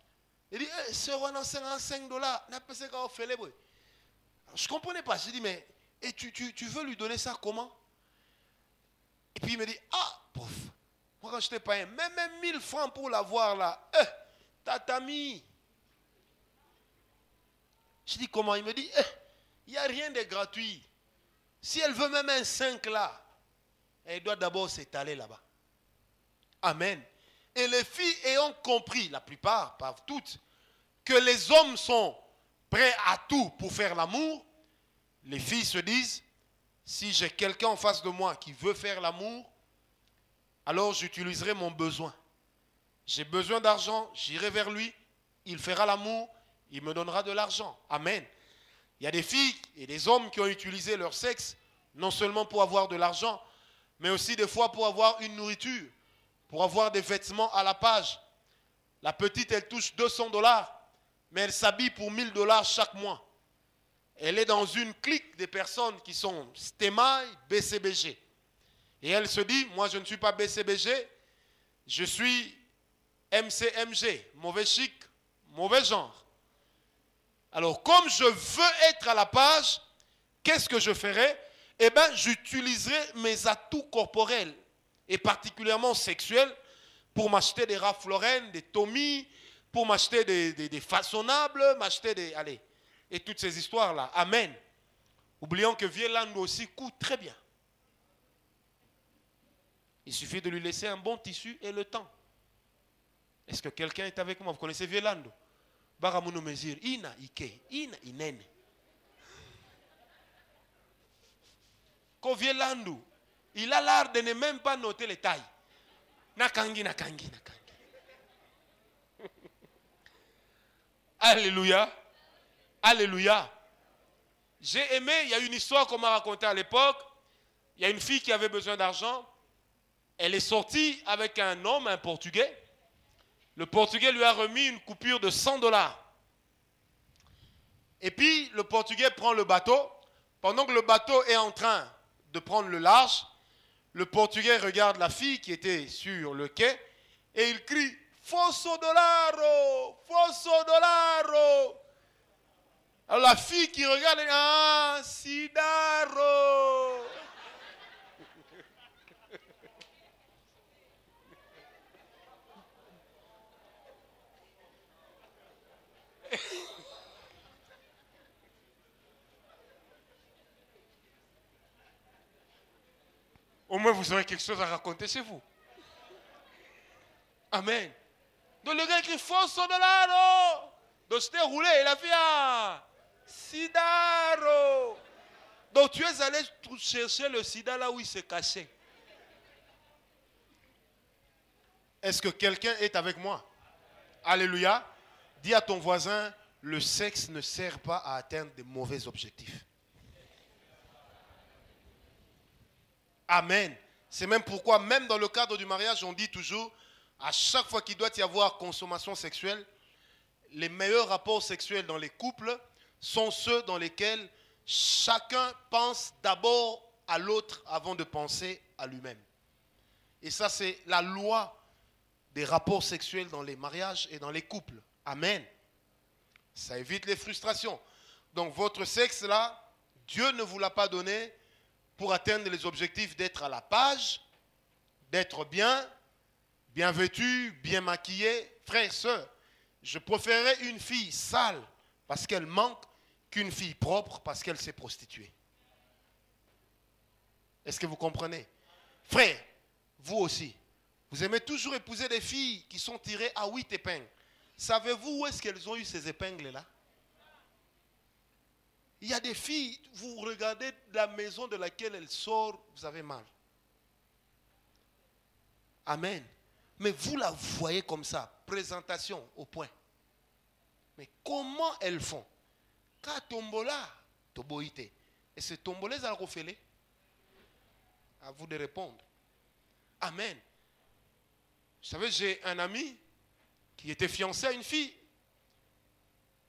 il dit, ce roi n'a $55, n'a pas ce qu'on fait les bruits. Je ne comprenais pas, je dis, mais et tu veux lui donner ça comment? Et puis il me dit, ah, prof, moi quand je t'ai payé, même 1000 francs pour l'avoir là, tatami. Je dis comment? Il me dit, il n'y a rien de gratuit. Si elle veut même un 5 là, elle doit d'abord s'étaler là-bas. Amen. Et les filles ayant compris, la plupart, pas toutes, que les hommes sont prêts à tout pour faire l'amour, les filles se disent, si j'ai quelqu'un en face de moi qui veut faire l'amour, alors j'utiliserai mon besoin. J'ai besoin d'argent, j'irai vers lui, il fera l'amour, il me donnera de l'argent. Amen. Il y a des filles et des hommes qui ont utilisé leur sexe, non seulement pour avoir de l'argent, mais aussi des fois pour avoir une nourriture, pour avoir des vêtements à la page. La petite, elle touche $200, mais elle s'habille pour $1000 chaque mois. Elle est dans une clique des personnes qui sont STEMA, BCBG. Et elle se dit, moi je ne suis pas BCBG, je suis MCMG, mauvais chic, mauvais genre. Alors comme je veux être à la page, qu'est-ce que je ferai? Eh bien, j'utiliserai mes atouts corporels, et particulièrement sexuels, pour m'acheter des Ralph Lauren, des Tommy, pour m'acheter des façonnables, m'acheter des... Allez, et toutes ces histoires-là. Amen. Oublions que Vieland aussi coûte très bien. Il suffit de lui laisser un bon tissu et le temps. Est-ce que quelqu'un est avec moi? Vous connaissez Vielando? Baramuno mesure. Ina ike. Ina inene. Quand Vielando, il a l'art de ne même pas noter les tailles. Nakangi, nakangi, nakangi. Alléluia. Alléluia. J'ai aimé, il y a une histoire qu'on m'a racontée à l'époque. Il y a une fille qui avait besoin d'argent. Elle est sortie avec un homme, un Portugais. Le Portugais lui a remis une coupure de $100. Et puis, le Portugais prend le bateau. Pendant que le bateau est en train de prendre le large, le Portugais regarde la fille qui était sur le quai Et il crie, Fosso dollaro, Fosso dollaro. Alors la fille qui regarde, elle dit, ah, Sidaro. Au moins, vous aurez quelque chose à raconter chez vous. Amen. Donc le gars écrit Fosso dollaro. Donc c'était roulé. Il a fait ah, Sidaro. Donc tu es allé chercher le sida là où il se cachait. Est-ce que quelqu'un est avec moi? Alléluia. Dis à ton voisin, le sexe ne sert pas à atteindre de mauvais objectifs. Amen. C'est même pourquoi, même dans le cadre du mariage, on dit toujours, à chaque fois qu'il doit y avoir consommation sexuelle, les meilleurs rapports sexuels dans les couples sont ceux dans lesquels chacun pense d'abord à l'autre avant de penser à lui-même. Et ça, c'est la loi des rapports sexuels dans les mariages et dans les couples. Amen. Ça évite les frustrations. Donc votre sexe là, Dieu ne vous l'a pas donné pour atteindre les objectifs d'être à la page, d'être bien vêtu, bien maquillé. Frères, sœurs, je préférerais une fille sale parce qu'elle manque qu'une fille propre parce qu'elle s'est prostituée. Est-ce que vous comprenez? Frères, vous aussi, vous aimez toujours épouser des filles qui sont tirées à 8 épingles. Savez-vous où est-ce qu'elles ont eu ces épingles-là? Il y a des filles, vous regardez la maison de laquelle elles sortent, vous avez mal. Amen. Mais vous la voyez comme ça, présentation au point. Mais comment elles font? Quand tombola, toboïte. Et ce tombolé, ça a refait. À vous de répondre. Amen. Vous savez, j'ai un ami qui était fiancé à une fille.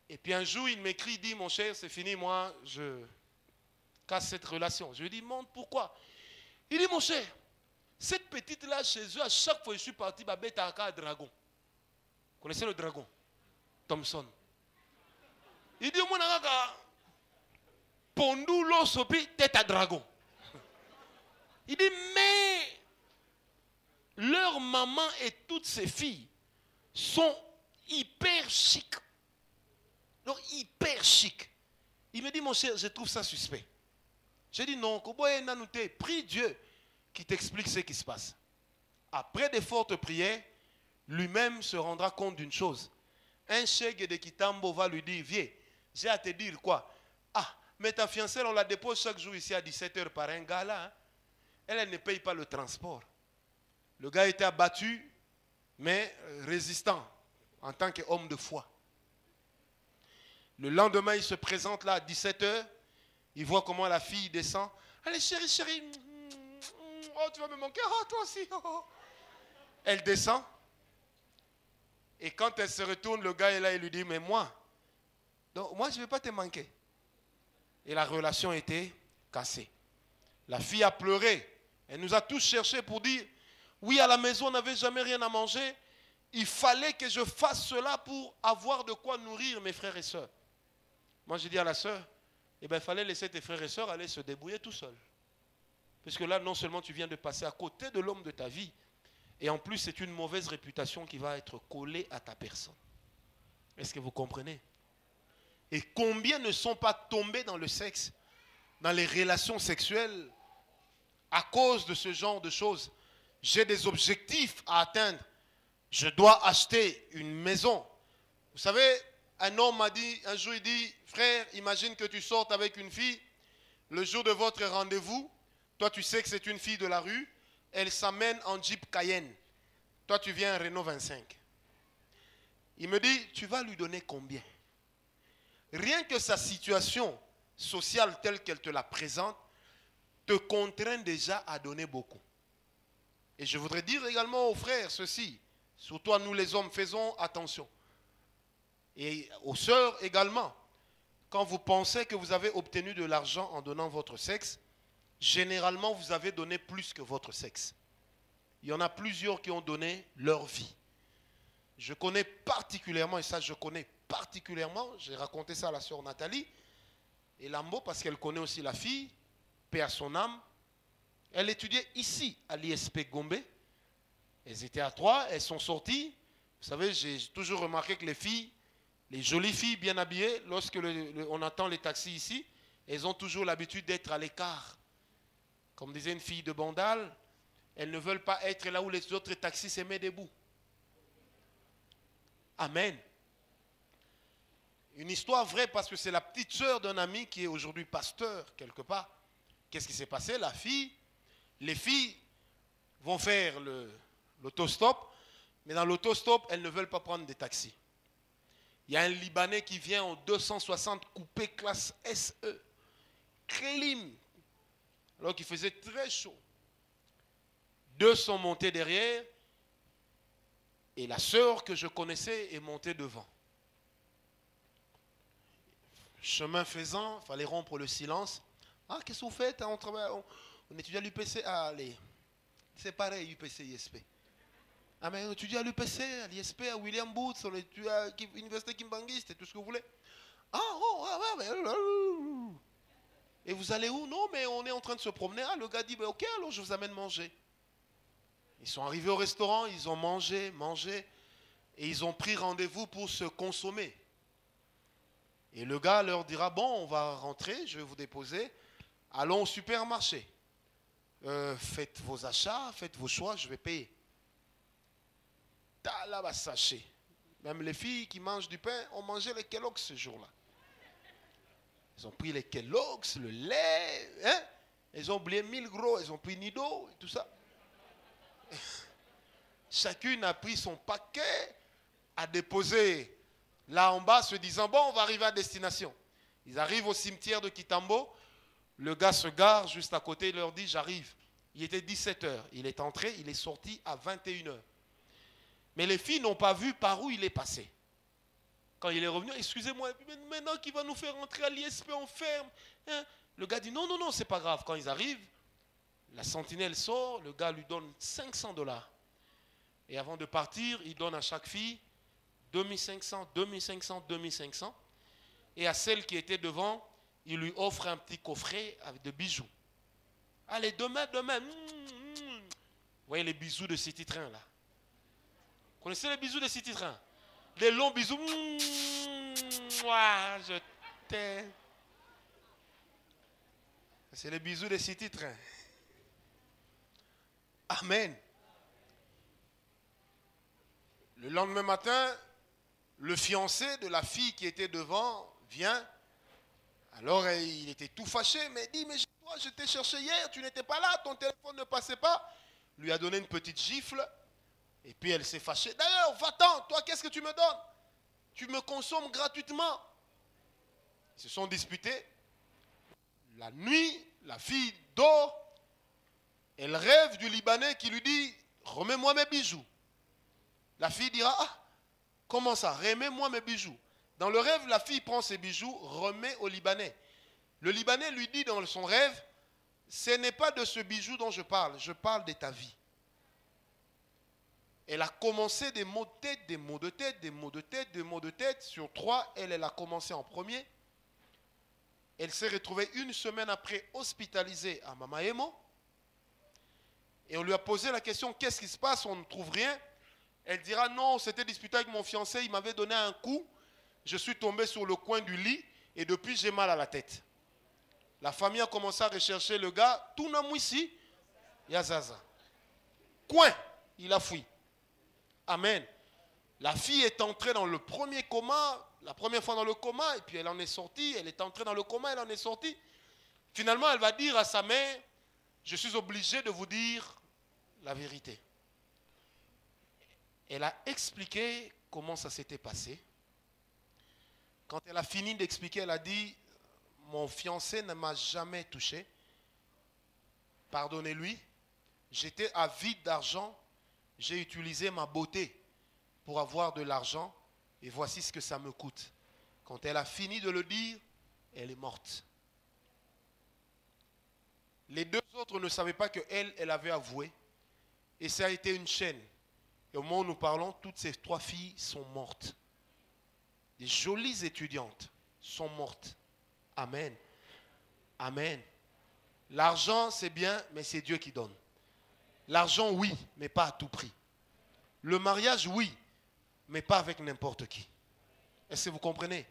Et puis un jour, il m'écrit, il dit, mon cher, c'est fini, moi, je casse cette relation. Je lui dis, montre pourquoi? Il dit, mon cher, cette petite-là, chez eux, à chaque fois que je suis parti, ma bête a un dragon. Vous connaissez le dragon? Thompson. Il dit, mon anga, pondou l'osopi, tête à dragon. Il dit, mais leur maman et toutes ses filles sont hyper chic. Donc, hyper chic. Il me dit, mon cher, je trouve ça suspect. J'ai dit, non, prie Dieu qui t'explique ce qui se passe. Après de fortes prières, lui-même se rendra compte d'une chose. Un chèque de Kitambo va lui dire, viens, j'ai à te dire quoi? Ah, mais ta fiancée, on la dépose chaque jour ici à 17 h par un gars là. Hein? Elle ne paye pas le transport. Le gars était abattu, mais résistant en tant qu'homme de foi. Le lendemain, il se présente là à 17 h. Il voit comment la fille descend. Allez, chérie, chérie. Oh, tu vas me manquer. Oh, toi aussi. Oh. Elle descend. Et quand elle se retourne, le gars est là, il lui dit, mais moi, donc, moi, je ne vais pas te manquer. Et la relation était cassée. La fille a pleuré. Elle nous a tous cherché pour dire, oui, à la maison, on n'avait jamais rien à manger. Il fallait que je fasse cela pour avoir de quoi nourrir mes frères et sœurs. Moi, j'ai dit à la sœur, eh bien, il fallait laisser tes frères et sœurs aller se débrouiller tout seuls. Parce que là, non seulement tu viens de passer à côté de l'homme de ta vie, et en plus, c'est une mauvaise réputation qui va être collée à ta personne. Est-ce que vous comprenez? Et combien ne sont pas tombés dans le sexe, dans les relations sexuelles, à cause de ce genre de choses? J'ai des objectifs à atteindre. Je dois acheter une maison. Vous savez, un homme m'a dit, un jour il dit, frère, imagine que tu sortes avec une fille, le jour de votre rendez-vous, toi tu sais que c'est une fille de la rue, elle s'amène en Jeep Cayenne. Toi tu viens en Renault 25. Il me dit, tu vas lui donner combien? Rien que sa situation sociale telle qu'elle te la présente, te contraint déjà à donner beaucoup. Et je voudrais dire également aux frères ceci, surtout à nous les hommes, faisons attention. Et aux sœurs également, quand vous pensez que vous avez obtenu de l'argent en donnant votre sexe, généralement vous avez donné plus que votre sexe. il y en a plusieurs qui ont donné leur vie. Je connais particulièrement, et ça je connais particulièrement, j'ai raconté ça à la sœur Nathalie, et Lambo parce qu'elle connaît aussi la fille, paix à son âme. Elle étudiait ici à l'ISP Gombe. Elles étaient à 3, elles sont sorties. Vous savez, j'ai toujours remarqué que les filles, les jolies filles bien habillées, lorsque on attend les taxis ici, elles ont toujours l'habitude d'être à l'écart. Comme disait une fille de Bandal, elles ne veulent pas être là où les autres taxis se mettent debout. Amen. Une histoire vraie parce que c'est la petite sœur d'un ami qui est aujourd'hui pasteur quelque part. Qu'est-ce qui s'est passé? Les filles vont faire l'autostop, mais dans l'autostop, elles ne veulent pas prendre des taxis. Il y a un Libanais qui vient en 260 coupé classe SE, clim, alors qu'il faisait très chaud. Deux sont montés derrière et la sœur que je connaissais est montée devant. Chemin faisant, il fallait rompre le silence. Ah, qu'est-ce que vous faites? On travaille, on étudie à l'UPC. Ah, allez, c'est pareil, UPC, ISP. Ah, mais on étudie à l'UPC, à l'ISP, à William Booth, on étudie à l'Université Kimbanguiste et tout ce que vous voulez. Ah, oh, ah, ouais, mais... Et vous allez où? Non, mais on est en train de se promener. Ah, le gars dit, ben, ok, alors je vous amène manger. Ils sont arrivés au restaurant, ils ont mangé, et ils ont pris rendez-vous pour se consommer. Et le gars leur dira, bon, on va rentrer, je vais vous déposer, allons au supermarché. Faites vos achats, faites vos choix, je vais payer. Là, bah, sachez. Même les filles qui mangent du pain ont mangé les Kellogg's ce jour-là. Ils ont pris les Kellogg's, le lait, hein? Ils ont oublié 1000 gros, ils ont pris Nido et tout ça. Chacune a pris son paquet, a déposé là en bas, se disant, bon, on va arriver à destination. Ils arrivent au cimetière de Kitambo. Le gars se gare juste à côté, il leur dit, j'arrive. Il était 17h. Il est entré, il est sorti à 21h. Mais les filles n'ont pas vu par où il est passé. Quand il est revenu, excusez-moi, maintenant qu'il va nous faire rentrer à l'ISP, on ferme. Hein? Le gars dit, non, non, non, c'est pas grave. Quand ils arrivent, la sentinelle sort, le gars lui donne $500. Et avant de partir, il donne à chaque fille 2500, 2500, 2500. Et à celle qui était devant, il lui offre un petit coffret avec de bijoux. Allez, demain. Vous voyez les bisous de City Train là? Vous connaissez les bisous de City Train? Les longs bisous. Je t'aime. C'est les bisous de City Train. Amen. Le lendemain matin, le fiancé de la fille qui était devant vient. Alors il était tout fâché, mais il dit, mais toi, je t'ai cherché hier, tu n'étais pas là, ton téléphone ne passait pas. Lui a donné une petite gifle, et puis elle s'est fâchée. D'ailleurs, va-t'en, toi, qu'est-ce que tu me donnes? Tu me consommes gratuitement. Ils se sont disputés. La nuit, la fille dort, elle rêve du Libanais qui lui dit, remets-moi mes bijoux. La fille dira, ah, comment ça, remets-moi mes bijoux. Dans le rêve, la fille prend ses bijoux, remet au Libanais. Le Libanais lui dit dans son rêve, ce n'est pas de ce bijou dont je parle de ta vie. Elle a commencé des maux de tête, des maux de tête, des maux de tête, des maux de tête. Sur 3, elle a commencé en premier. Elle s'est retrouvée une semaine après hospitalisée à Mamaemo. Et on lui a posé la question, qu'est-ce qui se passe? On ne trouve rien. Elle dira, non, on s'était disputé avec mon fiancé, il m'avait donné un coup. Je suis tombé sur le coin du lit et depuis j'ai mal à la tête. La famille a commencé à rechercher le gars. Tout n'a ici, Yazaza. Coin, il a fui. Amen. La fille est entrée dans le premier coma, la première fois dans le coma, et puis elle en est sortie. Elle est entrée dans le coma, elle en est sortie. Finalement, elle va dire à sa mère, je suis obligé de vous dire la vérité. Elle a expliqué comment ça s'était passé. Quand elle a fini d'expliquer, elle a dit, mon fiancé ne m'a jamais touché. Pardonnez-lui. J'étais avide d'argent. J'ai utilisé ma beauté pour avoir de l'argent. Et voici ce que ça me coûte. Quand elle a fini de le dire, elle est morte. Les deux autres ne savaient pas qu'elle avait avoué. Et ça a été une chaîne. Et au moment où nous parlons, toutes ces 3 filles sont mortes. Des jolies étudiantes sont mortes. Amen. Amen. L'argent, c'est bien, mais c'est Dieu qui donne. L'argent, oui, mais pas à tout prix. Le mariage, oui, mais pas avec n'importe qui. Est-ce que vous comprenez?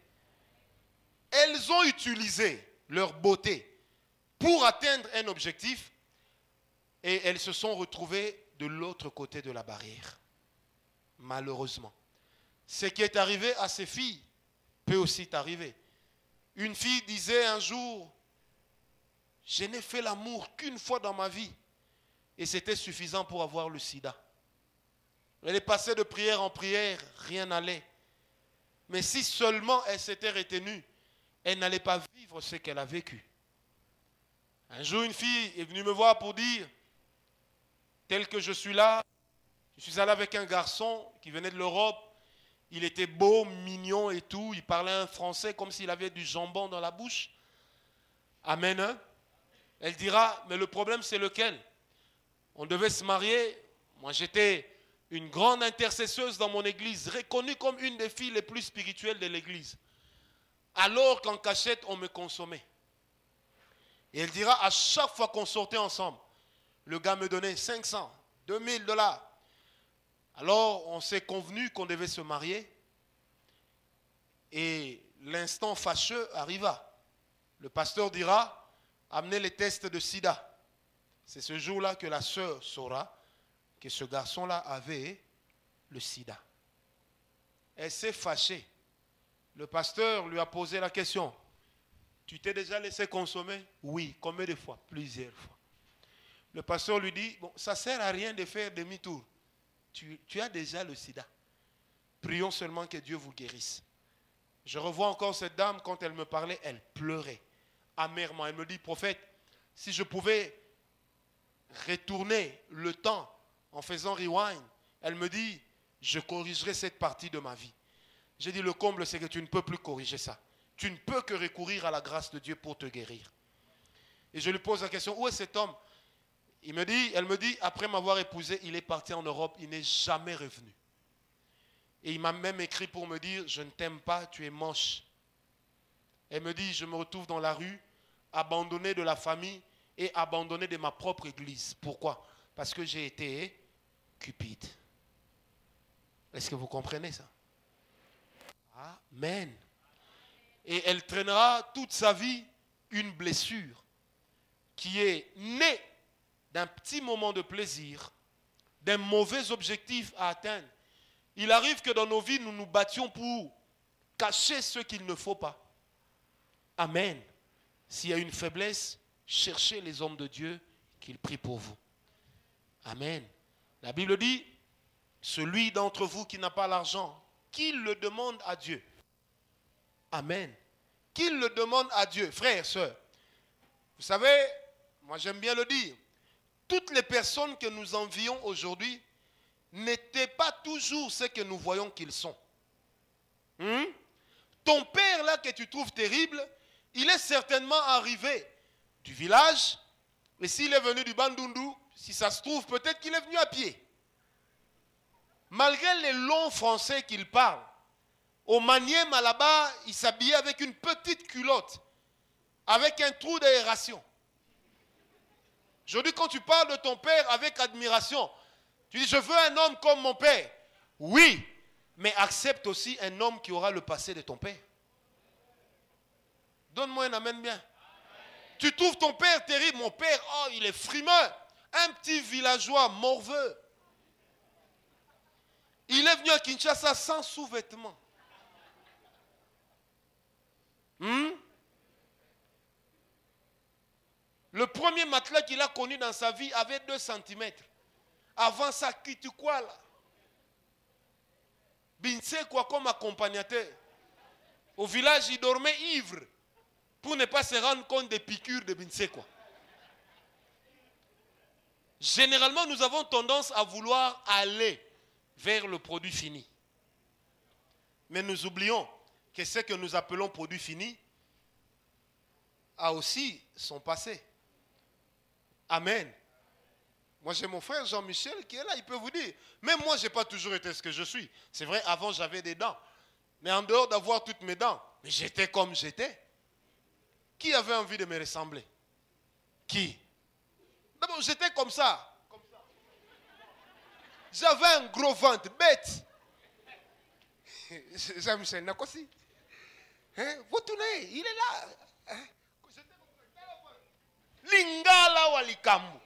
Elles ont utilisé leur beauté pour atteindre un objectif et elles se sont retrouvées de l'autre côté de la barrière. Malheureusement. Ce qui est arrivé à ces filles peut aussi t'arriver. Une fille disait un jour, je n'ai fait l'amour qu'une fois dans ma vie et c'était suffisant pour avoir le sida. Elle est passée de prière en prière, rien n'allait. Mais si seulement elle s'était retenue, elle n'allait pas vivre ce qu'elle a vécu. Un jour, une fille est venue me voir pour dire, tel que je suis là, je suis allé avec un garçon qui venait de l'Europe. Il était beau, mignon et tout. Il parlait un français comme s'il avait du jambon dans la bouche. Amen. Hein? Elle dira, mais le problème c'est lequel? On devait se marier. Moi j'étais une grande intercesseuse dans mon église, reconnue comme une des filles les plus spirituelles de l'église. Alors qu'en cachette, on me consommait. Et elle dira, à chaque fois qu'on sortait ensemble, le gars me donnait 500, 2000 $. Alors, on s'est convenu qu'on devait se marier. Et l'instant fâcheux arriva. Le pasteur dira, amenez les tests de sida. C'est ce jour-là que la sœur saura que ce garçon-là avait le sida. Elle s'est fâchée. Le pasteur lui a posé la question. Tu t'es déjà laissé consommer? Oui. Combien de fois? Plusieurs fois. Le pasteur lui dit, bon, ça ne sert à rien de faire demi-tour. Tu as déjà le sida. Prions seulement que Dieu vous guérisse. Je revois encore cette dame, quand elle me parlait, elle pleurait amèrement. Elle me dit, prophète, si je pouvais retourner le temps en faisant rewind, elle me dit, je corrigerai cette partie de ma vie. J'ai dit, le comble, c'est que tu ne peux plus corriger ça. Tu ne peux que recourir à la grâce de Dieu pour te guérir. Et je lui pose la question, où est cet homme? Elle me dit, après m'avoir épousé, il est parti en Europe, il n'est jamais revenu. Et il m'a même écrit pour me dire, je ne t'aime pas, tu es moche. Elle me dit, je me retrouve dans la rue, abandonné de la famille et abandonné de ma propre église. Pourquoi? Parce que j'ai été cupide. Est-ce que vous comprenez ça? Amen. Et elle traînera toute sa vie une blessure qui est née d'un petit moment de plaisir, d'un mauvais objectif à atteindre. Il arrive que dans nos vies, nous nous battions pour cacher ce qu'il ne faut pas. Amen. S'il y a une faiblesse, cherchez les hommes de Dieu qu'ils prient pour vous. Amen. La Bible dit, celui d'entre vous qui n'a pas l'argent, qu'il le demande à Dieu. Amen. Qu'il le demande à Dieu. Frères et sœurs, vous savez, moi j'aime bien le dire, toutes les personnes que nous envions aujourd'hui n'étaient pas toujours ce que nous voyons qu'ils sont. Ton père là que tu trouves terrible, il est certainement arrivé du village, et s'il est venu du Bandundu, si ça se trouve, peut-être qu'il est venu à pied. Malgré les longs français qu'il parle, au Manième là-bas, il s'habillait avec une petite culotte, avec un trou d'aération. Aujourd'hui, quand tu parles de ton père avec admiration, tu dis, je veux un homme comme mon père. Oui, mais accepte aussi un homme qui aura le passé de ton père. Donne-moi un amen bien. Amen. Tu trouves ton père terrible, mon père, oh, il est frimeur. Un petit villageois morveux. Il est venu à Kinshasa sans sous-vêtements. Le premier matelas qu'il a connu dans sa vie avait 2 cm. Avant ça, quitte quoi là? Binse quoi comme accompagnateur. Au village, il dormait ivre pour ne pas se rendre compte des piqûres de Binse quoi. Généralement, nous avons tendance à vouloir aller vers le produit fini. Mais nous oublions que ce que nous appelons produit fini a aussi son passé. Amen. Moi, j'ai mon frère Jean-Michel qui est là, il peut vous dire. Même moi, je n'ai pas toujours été ce que je suis. C'est vrai, avant, j'avais des dents. Mais en dehors d'avoir toutes mes dents, mais j'étais comme j'étais. Qui avait envie de me ressembler? Qui? D'abord, j'étais comme ça. J'avais un gros ventre, bête. Jean-Michel Nakosi. Hein? Vous tournez, il est là. Hein? Lingala walikambu.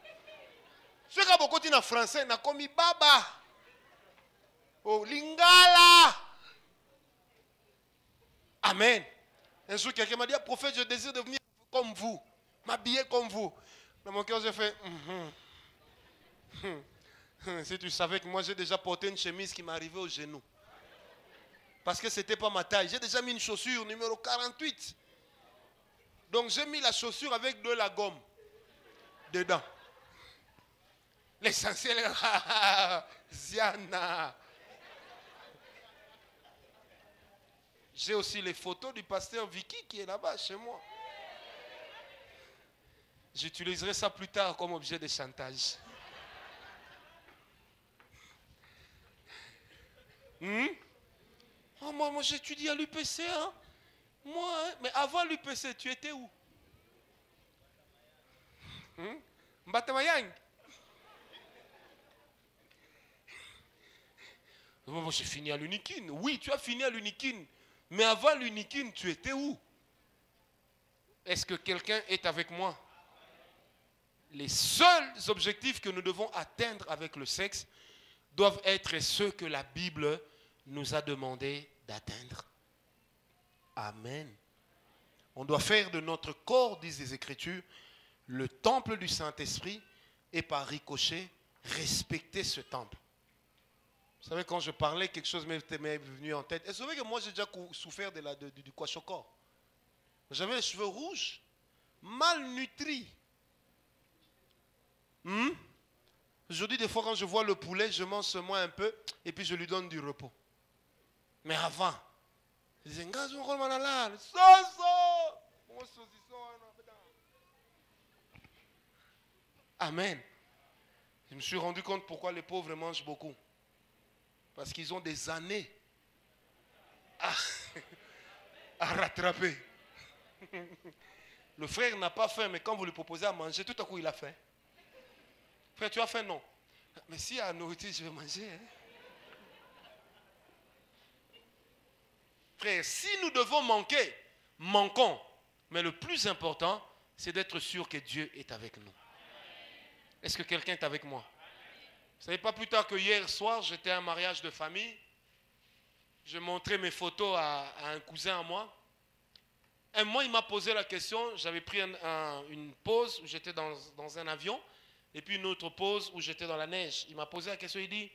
Ce que beaucoup disent en français, n'a commis baba. Oh, lingala. Amen. Un jour, quelqu'un m'a dit, prophète, je désire devenir comme vous, m'habiller comme vous. Dans mon cœur, j'ai fait, si tu savais que moi, j'ai déjà porté une chemise qui m'arrivait au genou. Parce que ce n'était pas ma taille. J'ai déjà mis une chaussure numéro 48. Donc, j'ai mis la chaussure avec de la gomme dedans. L'essentiel, Ziana. J'ai aussi les photos du pasteur Vicky qui est là-bas chez moi. J'utiliserai ça plus tard comme objet de chantage. Oh, moi j'étudie à l'UPC. Hein? Moi, hein? Mais avant l'UPC, tu étais où? Mbatamayang. Moi, j'ai fini à l'Unikin. Oui, tu as fini à l'Unikin. Mais avant l'Unikin, tu étais où? Est-ce que quelqu'un est avec moi? Les seuls objectifs que nous devons atteindre avec le sexe doivent être ceux que la Bible nous a demandé d'atteindre. Amen. On doit faire de notre corps, disent les Écritures, le temple du Saint-Esprit et par ricochet, respecter ce temple. Vous savez, quand je parlais, quelque chose m'est venu en tête. Et vous savez que moi, j'ai déjà souffert du kwashiorkor. J'avais les cheveux rouges, malnutris. Aujourd'hui, des fois, quand je vois le poulet, je mange seulement un peu et puis je lui donne du repos. Mais avant, je disais, amen. Je me suis rendu compte pourquoi les pauvres mangent beaucoup. Parce qu'ils ont des années à rattraper. Le frère n'a pas faim, mais quand vous lui proposez à manger, tout à coup il a faim. Frère, tu as faim? Non. Mais s'il y a la nourriture, je vais manger. Hein? Frère, si nous devons manquer, manquons. Mais le plus important, c'est d'être sûr que Dieu est avec nous. Est-ce que quelqu'un est avec moi? Vous savez, pas plus tard que hier soir, j'étais à un mariage de famille. Je montrais mes photos à un cousin à moi. Un mois, il m'a posé la question. J'avais pris une pause où j'étais dans un avion. Et puis une autre pause où j'étais dans la neige. Il m'a posé la question. Il dit,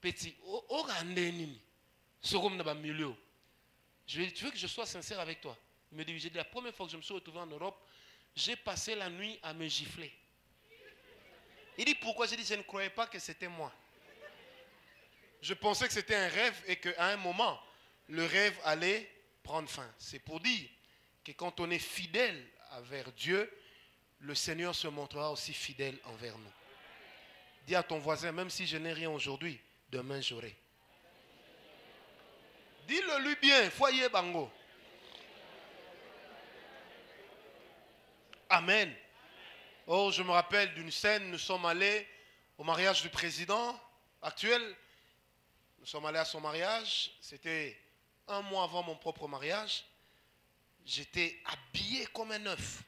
petit, je lui ai dit, tu veux que je sois sincère avec toi? Il me dit, j'ai dit, la première fois que je me suis retrouvé en Europe, j'ai passé la nuit à me gifler. Il dit, pourquoi? J'ai dit, je ne croyais pas que c'était moi. Je pensais que c'était un rêve et qu'à un moment, le rêve allait prendre fin. C'est pour dire que quand on est fidèle envers Dieu, le Seigneur se montrera aussi fidèle envers nous. Dis à ton voisin, même si je n'ai rien aujourd'hui, demain j'aurai. Dis-le lui bien, foyer bango. Amen. Oh, je me rappelle d'une scène, nous sommes allés au mariage du président actuel. Nous sommes allés à son mariage. C'était un mois avant mon propre mariage. J'étais habillé comme un œuf.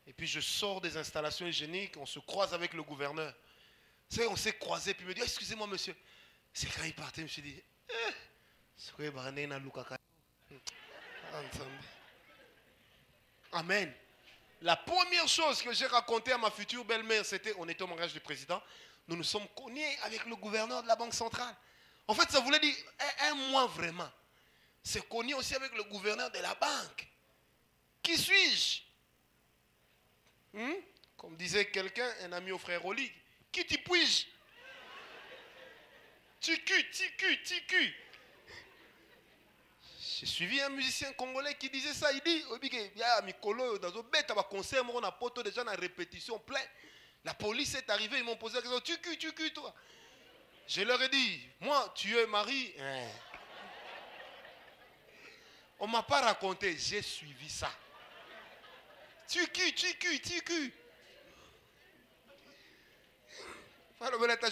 Et puis je sors des installations hygiéniques, on se croise avec le gouverneur. Vous savez, on s'est croisés, puis il me dit, oh, excusez-moi monsieur. C'est quand il partait, je me suis dit, Amen. La première chose que j'ai racontée à ma future belle-mère, c'était, on était au mariage du président, nous nous sommes connus avec le gouverneur de la Banque centrale. En fait, ça voulait dire un mois vraiment. C'est connu aussi avec le gouverneur de la banque. Qui suis-je? Comme disait quelqu'un, un ami au frère Oli, qui t'y puis-je? Ticu. J'ai suivi un musicien congolais qui disait ça. Il dit, il y a Mikolo dans un bête à concert, on a poto déjà dans la répétition plein. La police est arrivée, ils m'ont posé la question, tu cues toi. Je leur ai dit, moi, tu es mari. On ne m'a pas raconté, j'ai suivi ça. Tu cues. Je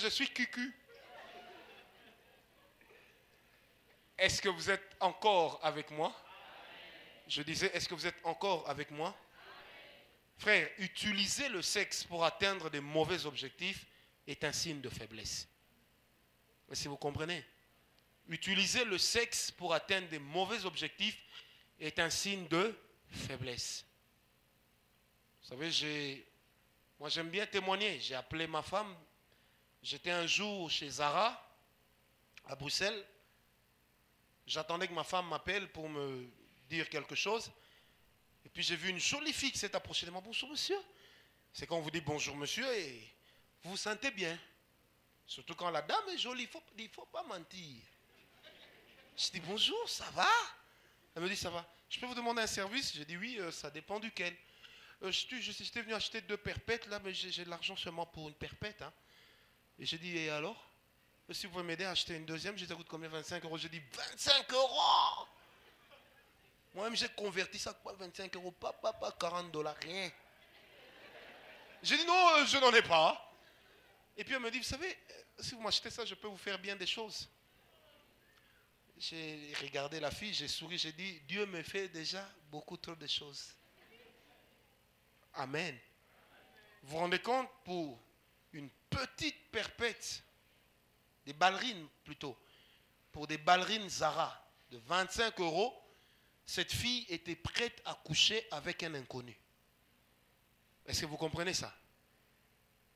suis cucu. Est-ce que vous êtes encore avec moi? Je disais, est-ce que vous êtes encore avec moi? Frère, utiliser le sexe pour atteindre des mauvais objectifs est un signe de faiblesse. Est-ce que vous comprenez? Utiliser le sexe pour atteindre des mauvais objectifs est un signe de faiblesse. Vous savez, moi j'aime bien témoigner. J'ai appelé ma femme. J'étais un jour chez Zara, à Bruxelles. J'attendais que ma femme m'appelle pour me dire quelque chose. Et puis j'ai vu une jolie fille qui s'est approchée de moi. Bonjour monsieur. C'est quand on vous dit bonjour monsieur et vous vous sentez bien. Surtout quand la dame est jolie, il ne faut pas mentir. Je dis bonjour, ça va? Elle me dit ça va. Je peux vous demander un service? J'ai dit oui, ça dépend duquel. J'étais venu acheter 2 perpètes là, mais j'ai de l'argent seulement pour une perpète. Hein. Et j'ai dit et alors? Si vous pouvez m'aider à acheter une deuxième, ça coûte combien? 25 €. J'ai dit 25 €. Moi-même j'ai converti ça, quoi, 25 €, pas 40 $, rien. J'ai dit non, je n'en ai pas. Et puis elle me dit, vous savez, si vous m'achetez ça, je peux vous faire bien des choses. J'ai regardé la fille, j'ai souri, j'ai dit, Dieu me fait déjà beaucoup trop de choses. Amen. Vous vous rendez compte, pour une petite perpète, des ballerines plutôt, pour des ballerines Zara de 25 €, cette fille était prête à coucher avec un inconnu. Est-ce que vous comprenez ça?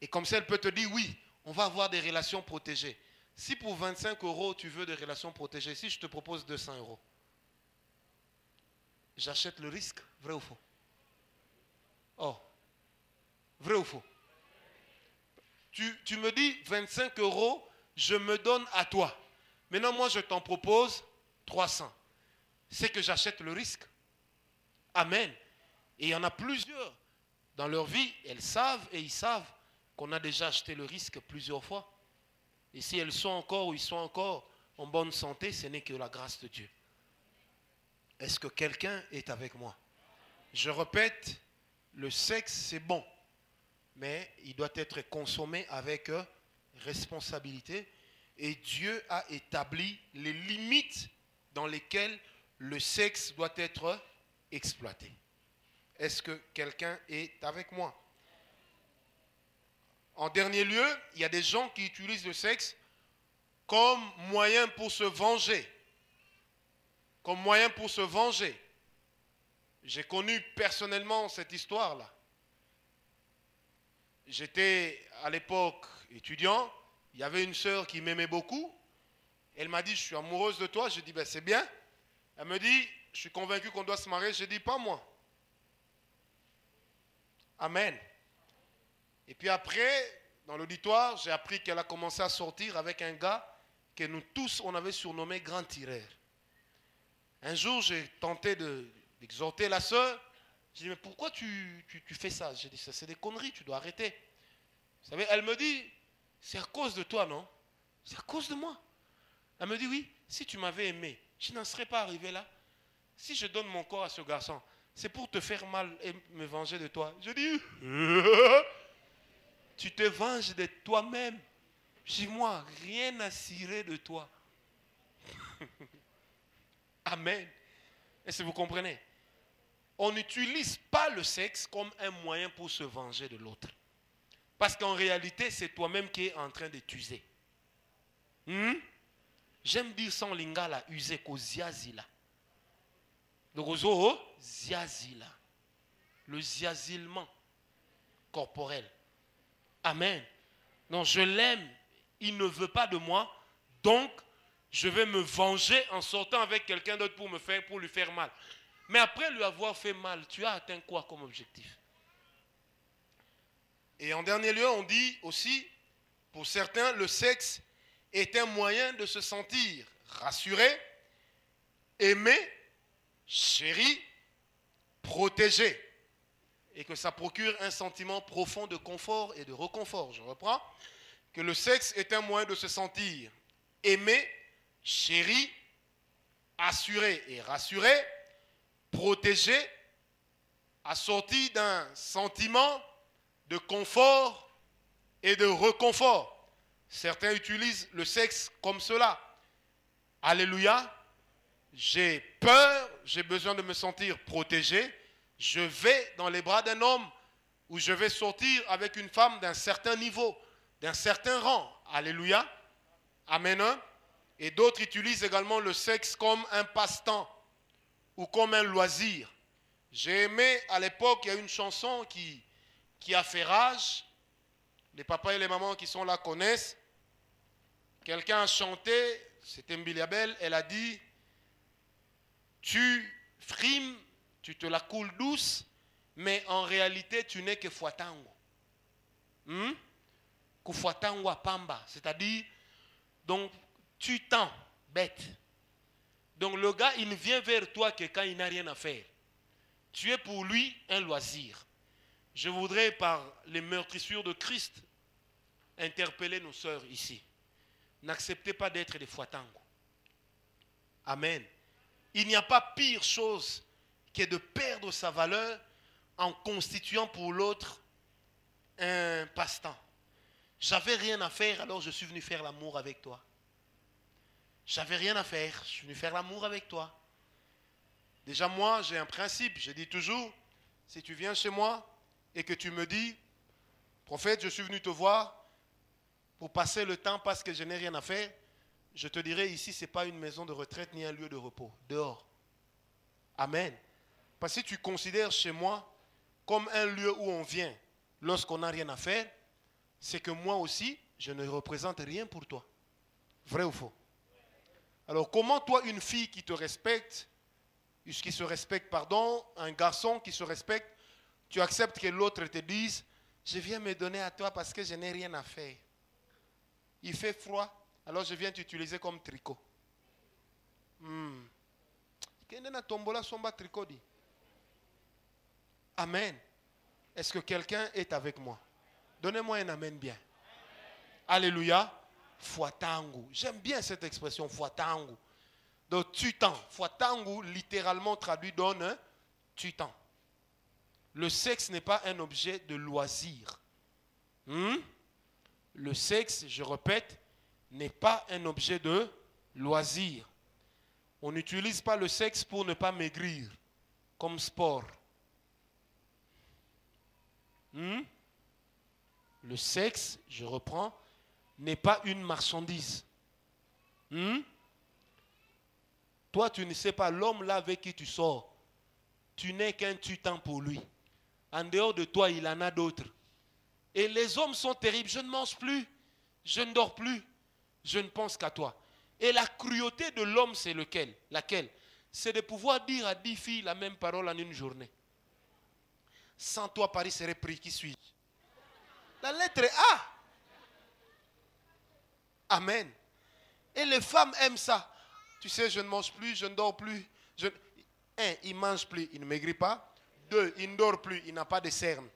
Et comme ça, elle peut te dire, oui, on va avoir des relations protégées. Si pour 25 € tu veux des relations protégées, si je te propose 200 €, j'achète le risque, vrai ou faux? Oh, vrai ou faux? Tu me dis 25 €, je me donne à toi. Maintenant, moi, je t'en propose 300. C'est que j'achète le risque. Amen. Et il y en a plusieurs dans leur vie, elles savent et ils savent qu'on a déjà acheté le risque plusieurs fois. Et si elles sont encore ou ils sont encore en bonne santé, ce n'est que la grâce de Dieu. Est-ce que quelqu'un est avec moi? Je répète, le sexe c'est bon, mais il doit être consommé avec responsabilité. Et Dieu a établi les limites dans lesquelles le sexe doit être exploité. Est-ce que quelqu'un est avec moi? En dernier lieu, il y a des gens qui utilisent le sexe comme moyen pour se venger. Comme moyen pour se venger. J'ai connu personnellement cette histoire-là. J'étais à l'époque étudiant, il y avait une sœur qui m'aimait beaucoup. Elle m'a dit, je suis amoureuse de toi. Je dis, ben, c'est bien. Elle me dit, je suis convaincu qu'on doit se marier. Je dis, pas moi. Amen. Et puis après, dans l'auditoire, j'ai appris qu'elle a commencé à sortir avec un gars que nous tous, on avait surnommé grand tireur. Un jour, j'ai tenté d'exhorter la sœur. J'ai dit, mais pourquoi tu fais ça? J'ai dit, ça c'est des conneries, tu dois arrêter. Vous savez, elle me dit, c'est à cause de toi, non? C'est à cause de moi. Elle me dit, oui, si tu m'avais aimé, je n'en serais pas arrivé là. Si je donne mon corps à ce garçon, c'est pour te faire mal et me venger de toi. Je dis, tu te venges de toi-même. Je dis, moi, rien à cirer de toi. Amen. Est-ce que vous comprenez? On n'utilise pas le sexe comme un moyen pour se venger de l'autre. Parce qu'en réalité, c'est toi-même qui es en train de t'user. J'aime dire sans lingala, user ko ziazila. Le roseau, ziazila. Le ziazilement corporel. Amen. Non, je l'aime. Il ne veut pas de moi. Donc, je vais me venger en sortant avec quelqu'un d'autre pour lui faire mal. Mais après lui avoir fait mal, tu as atteint quoi comme objectif? Et en dernier lieu, on dit aussi, pour certains, le sexe est un moyen de se sentir rassuré, aimé chéri, protégé. Et que ça procure un sentiment profond de confort et de réconfort. Je reprends. Que le sexe est un moyen de se sentir aimé, chéri, assuré et rassuré, protégé, assorti d'un sentiment de confort et de réconfort. Certains utilisent le sexe comme cela. Alléluia. J'ai peur, j'ai besoin de me sentir protégé. Je vais dans les bras d'un homme ou je vais sortir avec une femme d'un certain niveau, d'un certain rang. Alléluia. Amen. Et d'autres utilisent également le sexe comme un passe-temps ou comme un loisir. J'ai aimé à l'époque, il y a une chanson qui a fait rage. Les papas et les mamans qui sont là connaissent. Quelqu'un a chanté, c'était Mbiliabel, elle a dit « Tu frimes, tu te la coules douce, mais en réalité, tu n'es que Fuatango. Kufuatango à Pamba. » C'est-à-dire, donc, tu tends, bête. Donc, le gars, il ne vient vers toi que quand il n'a rien à faire. Tu es pour lui un loisir. Je voudrais, par les meurtrissures de Christ, interpeller nos sœurs ici. N'acceptez pas d'être des Fuatango. Amen. Il n'y a pas pire chose que de perdre sa valeur en constituant pour l'autre un passe-temps. J'avais rien à faire, alors je suis venu faire l'amour avec toi. J'avais rien à faire, je suis venu faire l'amour avec toi. Déjà moi, j'ai un principe, je dis toujours, si tu viens chez moi et que tu me dis, prophète, je suis venu te voir pour passer le temps parce que je n'ai rien à faire, je te dirai, ici, ce n'est pas une maison de retraite ni un lieu de repos, dehors. Amen. Parce que si tu considères chez moi comme un lieu où on vient lorsqu'on n'a rien à faire, c'est que moi aussi, je ne représente rien pour toi. Vrai ou faux? Alors comment toi, une fille qui te respecte, qui se respecte, pardon, un garçon qui se respecte, tu acceptes que l'autre te dise, je viens me donner à toi parce que je n'ai rien à faire. Il fait froid, alors je viens t'utiliser comme tricot. Amen. Est-ce que quelqu'un est avec moi? Donnez-moi un amen bien. Alléluia. Fuatango. J'aime bien cette expression, fuatango. Donc, tu-temps. Fuatango, littéralement traduit, donne tu-temps. Le sexe n'est pas un objet de loisir. Le sexe, je répète, n'est pas un objet de loisir. On n'utilise pas le sexe pour ne pas maigrir, comme sport. Le sexe, je reprends, n'est pas une marchandise. Toi, tu ne sais pas, l'homme là avec qui tu sors, tu n'es qu'un tu-temps pour lui. En dehors de toi, il en a d'autres. Et les hommes sont terribles. Je ne mange plus, je ne dors plus, je ne pense qu'à toi. Et la cruauté de l'homme, c'est laquelle? C'est de pouvoir dire à 10 filles la même parole en une journée. Sans toi, Paris serait pris. Qui suis-je? La lettre A. Amen. Et les femmes aiment ça. Tu sais, je ne mange plus, je ne dors plus. Un, il ne mange plus, il ne maigrit pas. 2, il ne dort plus, il n'a pas de cernes.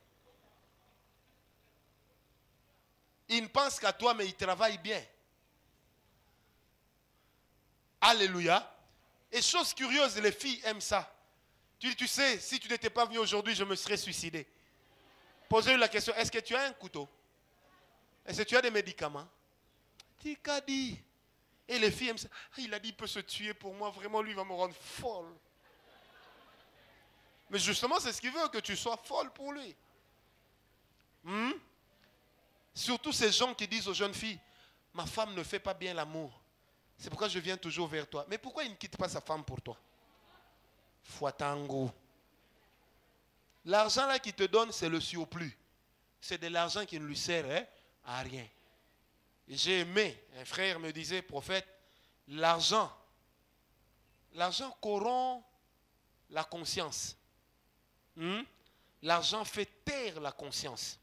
Il ne pense qu'à toi, mais il travaille bien. Alléluia. Et chose curieuse, les filles aiment ça. Tu sais, si tu n'étais pas venu aujourd'hui, je me serais suicidé. Posez-lui la question, est-ce que tu as un couteau? Est-ce que tu as des médicaments? Dit. Et les filles aiment ça. Il a dit, il peut se tuer pour moi. Vraiment, lui, il va me rendre folle. Mais justement, c'est ce qu'il veut, que tu sois folle pour lui. Surtout ces gens qui disent aux jeunes filles, ma femme ne fait pas bien l'amour. C'est pourquoi je viens toujours vers toi. Mais pourquoi il ne quitte pas sa femme pour toi? Fuatango. L'argent là qu'il te donne, c'est le surplus. C'est de l'argent qui ne lui sert à rien. J'ai aimé, un frère me disait, prophète, l'argent corrompt la conscience. L'argent fait taire la conscience.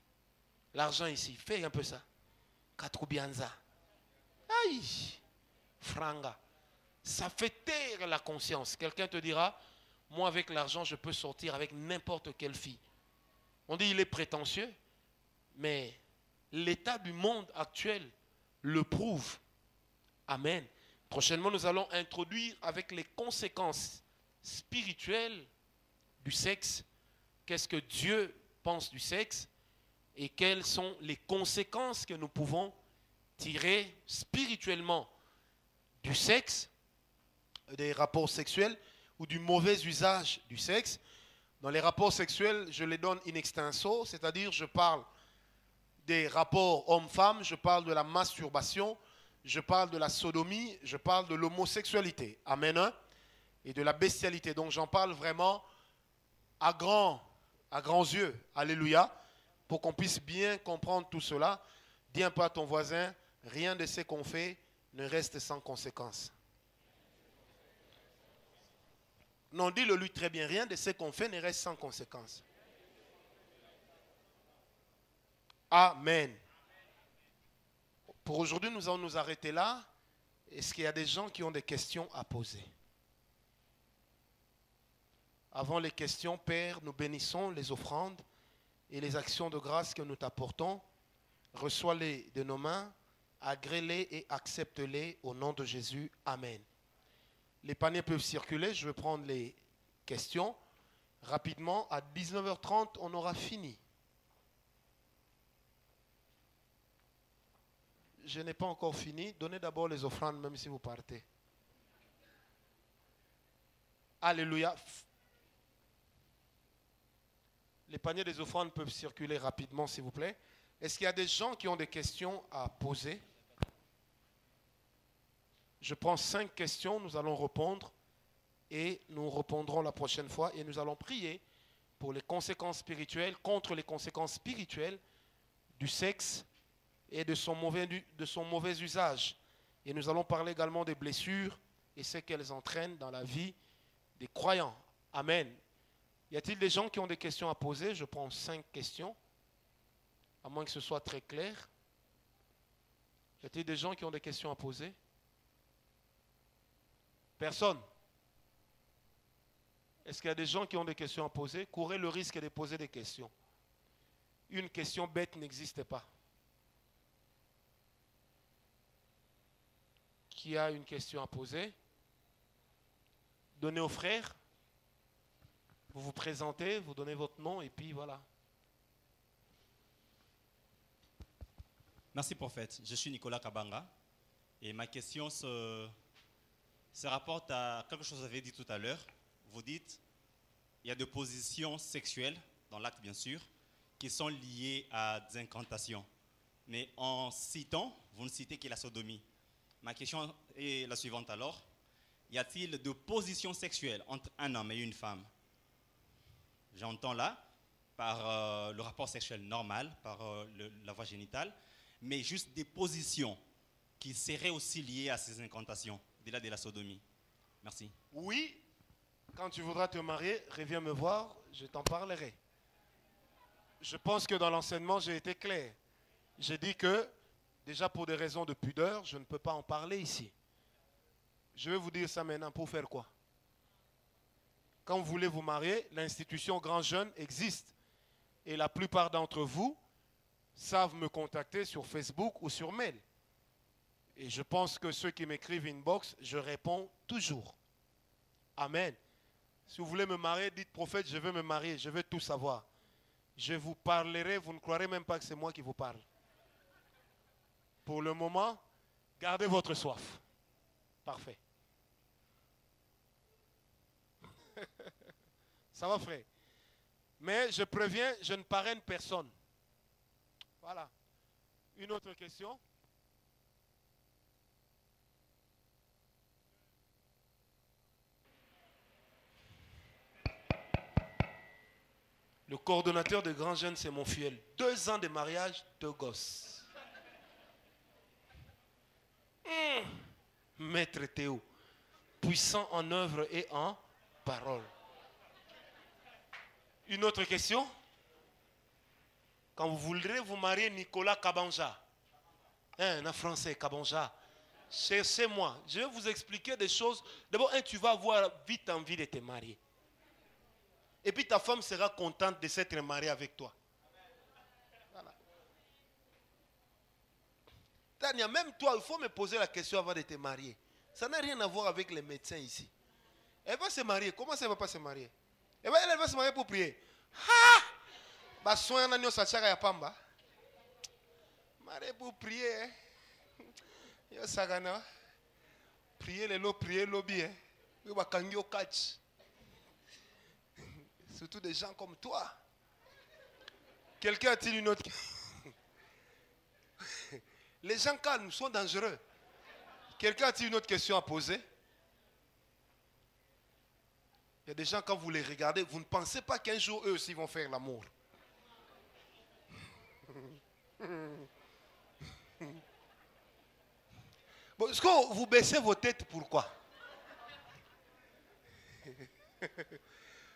L'argent ici, fais un peu ça. Katrubianza. Aïe. Franga. Ça fait taire la conscience. Quelqu'un te dira, moi avec l'argent, je peux sortir avec n'importe quelle fille. On dit il est prétentieux, mais l'état du monde actuel le prouve. Amen. Prochainement, nous allons introduire avec les conséquences spirituelles du sexe. Qu'est-ce que Dieu pense du sexe et quelles sont les conséquences que nous pouvons tirer spirituellement du sexe, des rapports sexuels ou du mauvais usage du sexe. Dans les rapports sexuels, je les donne in extenso, c'est-à-dire je parle des rapports homme-femme, je parle de la masturbation, je parle de la sodomie, je parle de l'homosexualité. Amen. Hein? Et de la bestialité. Donc j'en parle vraiment à grands yeux. Alléluia. Pour qu'on puisse bien comprendre tout cela. Dis un peu à ton voisin, rien de ce qu'on fait ne reste sans conséquence. Non, dis-le lui très bien, rien de ce qu'on fait ne reste sans conséquence. Amen. Pour aujourd'hui, nous allons nous arrêter là. Est-ce qu'il y a des gens qui ont des questions à poser? Avant les questions, Père, nous bénissons les offrandes et les actions de grâce que nous t'apportons. Reçois-les de nos mains, agrée-les et accepte-les au nom de Jésus. Amen. Les paniers peuvent circuler. Je vais prendre les questions. Rapidement, à 19h30, on aura fini. Je n'ai pas encore fini. Donnez d'abord les offrandes, même si vous partez. Alléluia. Les paniers des offrandes peuvent circuler rapidement, s'il vous plaît. Est-ce qu'il y a des gens qui ont des questions à poser? Je prends 5 questions, nous allons répondre et nous répondrons la prochaine fois et nous allons prier pour les conséquences spirituelles, contre les conséquences spirituelles du sexe et de son mauvais usage. Et nous allons parler également des blessures et ce qu'elles entraînent dans la vie des croyants. Amen. Y a-t-il des gens qui ont des questions à poser? Je prends 5 questions, à moins que ce soit très clair. Y a-t-il des gens qui ont des questions à poser? Personne? Est-ce qu'il y a des gens qui ont des questions à poser? Courez le risque de poser des questions. Une question bête n'existe pas. Qui a une question à poser? Donnez aux frères. Vous vous présentez, vous donnez votre nom et puis voilà. Merci prophète. Je suis Nicolas Kabanga et ma question se rapporte à quelque chose que vous avez dit tout à l'heure. Vous dites il y a des positions sexuelles, dans l'acte bien sûr, qui sont liées à des incantations. Mais en citant, vous ne citez que la sodomie. Ma question est la suivante alors. Y a-t-il de positions sexuelles entre un homme et une femme? J'entends là, par le rapport sexuel normal, par la voie génitale, mais juste des positions qui seraient aussi liées à ces incantations, au-delà de la sodomie. Merci. Oui, quand tu voudras te marier, reviens me voir, je t'en parlerai. Je pense que dans l'enseignement, j'ai été clair. J'ai dit que, déjà pour des raisons de pudeur, je ne peux pas en parler ici. Je vais vous dire ça maintenant pour faire quoi? Quand vous voulez vous marier, l'institution Grand Jeune existe. Et la plupart d'entre vous savent me contacter sur Facebook ou sur mail. Et je pense que ceux qui m'écrivent inbox, je réponds toujours. Amen. Si vous voulez me marier, dites prophète, je veux me marier, je veux tout savoir. Je vous parlerai, vous ne croirez même pas que c'est moi qui vous parle. Pour le moment, gardez votre soif. Parfait. Ça va, frère. Mais je préviens, je ne parraine personne. Voilà. Une autre question? Le coordonnateur de Grand Jeune, c'est mon filleul. 2 ans de mariage, 2 gosses. Maître Théo, puissant en œuvre et en parole. Une autre question? Quand vous voudrez vous marier Nicolas Kabanja, un français Kabanja, cherchez-moi. Je vais vous expliquer des choses. D'abord, tu vas avoir vite envie de te marier. Et puis ta femme sera contente de s'être mariée avec toi. Voilà. Tania, même toi, il faut me poser la question avant de te marier. Ça n'a rien à voir avec les médecins ici. Elle va se marier. Comment ça, elle ne va pas se marier? Elle va se marier pour prier. Ha! Bah, soin na nyo sachaka ya pamba. Marier pour prier. Hein? Yo sagana. Prier le lo, prier lobby. Hein? Yo ba kangyo catch. Surtout des gens comme toi. Quelqu'un a-t-il une autre? Les gens calmes sont dangereux. Quelqu'un a-t-il une autre question à poser? Il y a des gens, quand vous les regardez, vous ne pensez pas qu'un jour, eux aussi vont faire l'amour. Bon, est-ce que vous baissez vos têtes, pourquoi?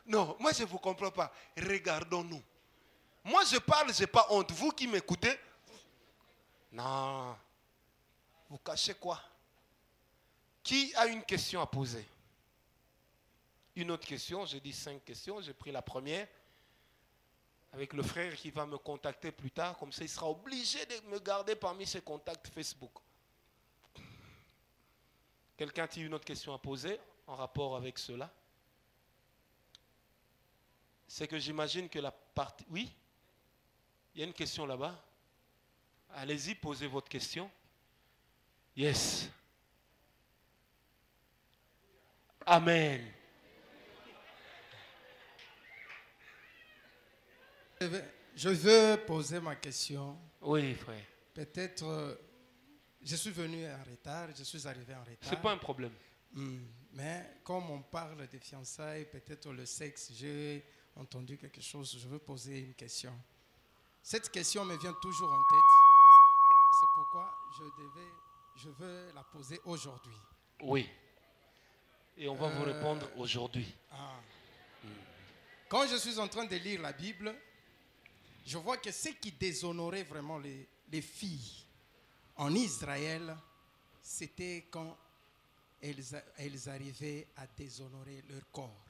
Non, moi je ne vous comprends pas. Regardons-nous. Moi je parle, je n'ai pas honte. Vous qui m'écoutez, non. Vous cachez quoi? Qui a une question à poser? Une autre question, j'ai dit 5 questions, j'ai pris la première. Avec le frère qui va me contacter plus tard, comme ça il sera obligé de me garder parmi ses contacts Facebook. Quelqu'un a-t-il une autre question à poser en rapport avec cela? C'est que j'imagine que la partie... Oui? Il y a une question là-bas. Allez-y, posez votre question. Yes. Amen. Je veux poser ma question. Oui, frère. Peut-être, je suis venu en retard, je suis arrivé en retard. C'est pas un problème. Mais comme on parle de fiançailles, peut-être le sexe, j'ai entendu quelque chose, je veux poser une question. Cette question me vient toujours en tête. C'est pourquoi je veux la poser aujourd'hui. Oui. Et on va vous répondre aujourd'hui. Quand je suis en train de lire la Bible, je vois que ce qui déshonorait vraiment les filles en Israël, c'était quand elles arrivaient à déshonorer leur corps.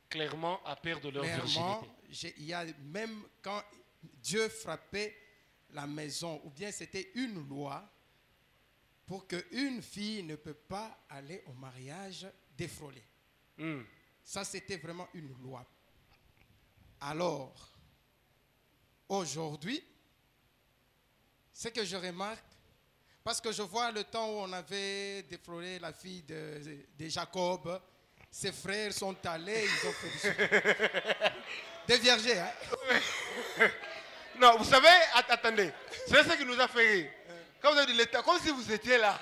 Clairement, à perdre leur virginité. Il y a même quand Dieu frappait la maison, ou bien c'était une loi pour qu'une fille ne peut pas aller au mariage défrôlée. Ça, c'était vraiment une loi. Alors, aujourd'hui, ce que je remarque, parce que je vois le temps où on avait défrôlé la fille de Jacob, ses frères sont allés, ils ont fait des viergers. Hein? Non, vous savez, attendez, c'est ce qui nous a fait rire. Quand vous avez dit l'État, comme si vous étiez là.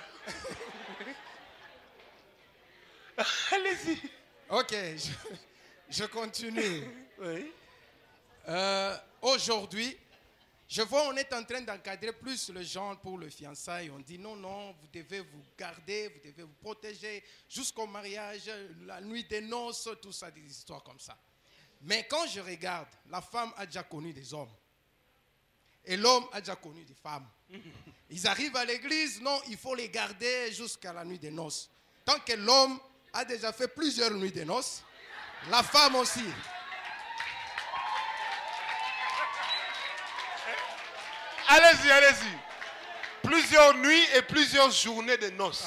Allez-y. Ok, je continue. Oui. Aujourd'hui, je vois on est en train d'encadrer plus le genre pour le fiançailles. On dit non, non, vous devez vous garder, vous devez vous protéger jusqu'au mariage, la nuit des noces, tout ça, des histoires comme ça. Mais quand je regarde, la femme a déjà connu des hommes. Et l'homme a déjà connu des femmes. Ils arrivent à l'église, non, il faut les garder jusqu'à la nuit des noces. Tant que l'homme a déjà fait plusieurs nuits de noces, la femme aussi. Allez-y, allez-y. Plusieurs nuits et plusieurs journées de noces.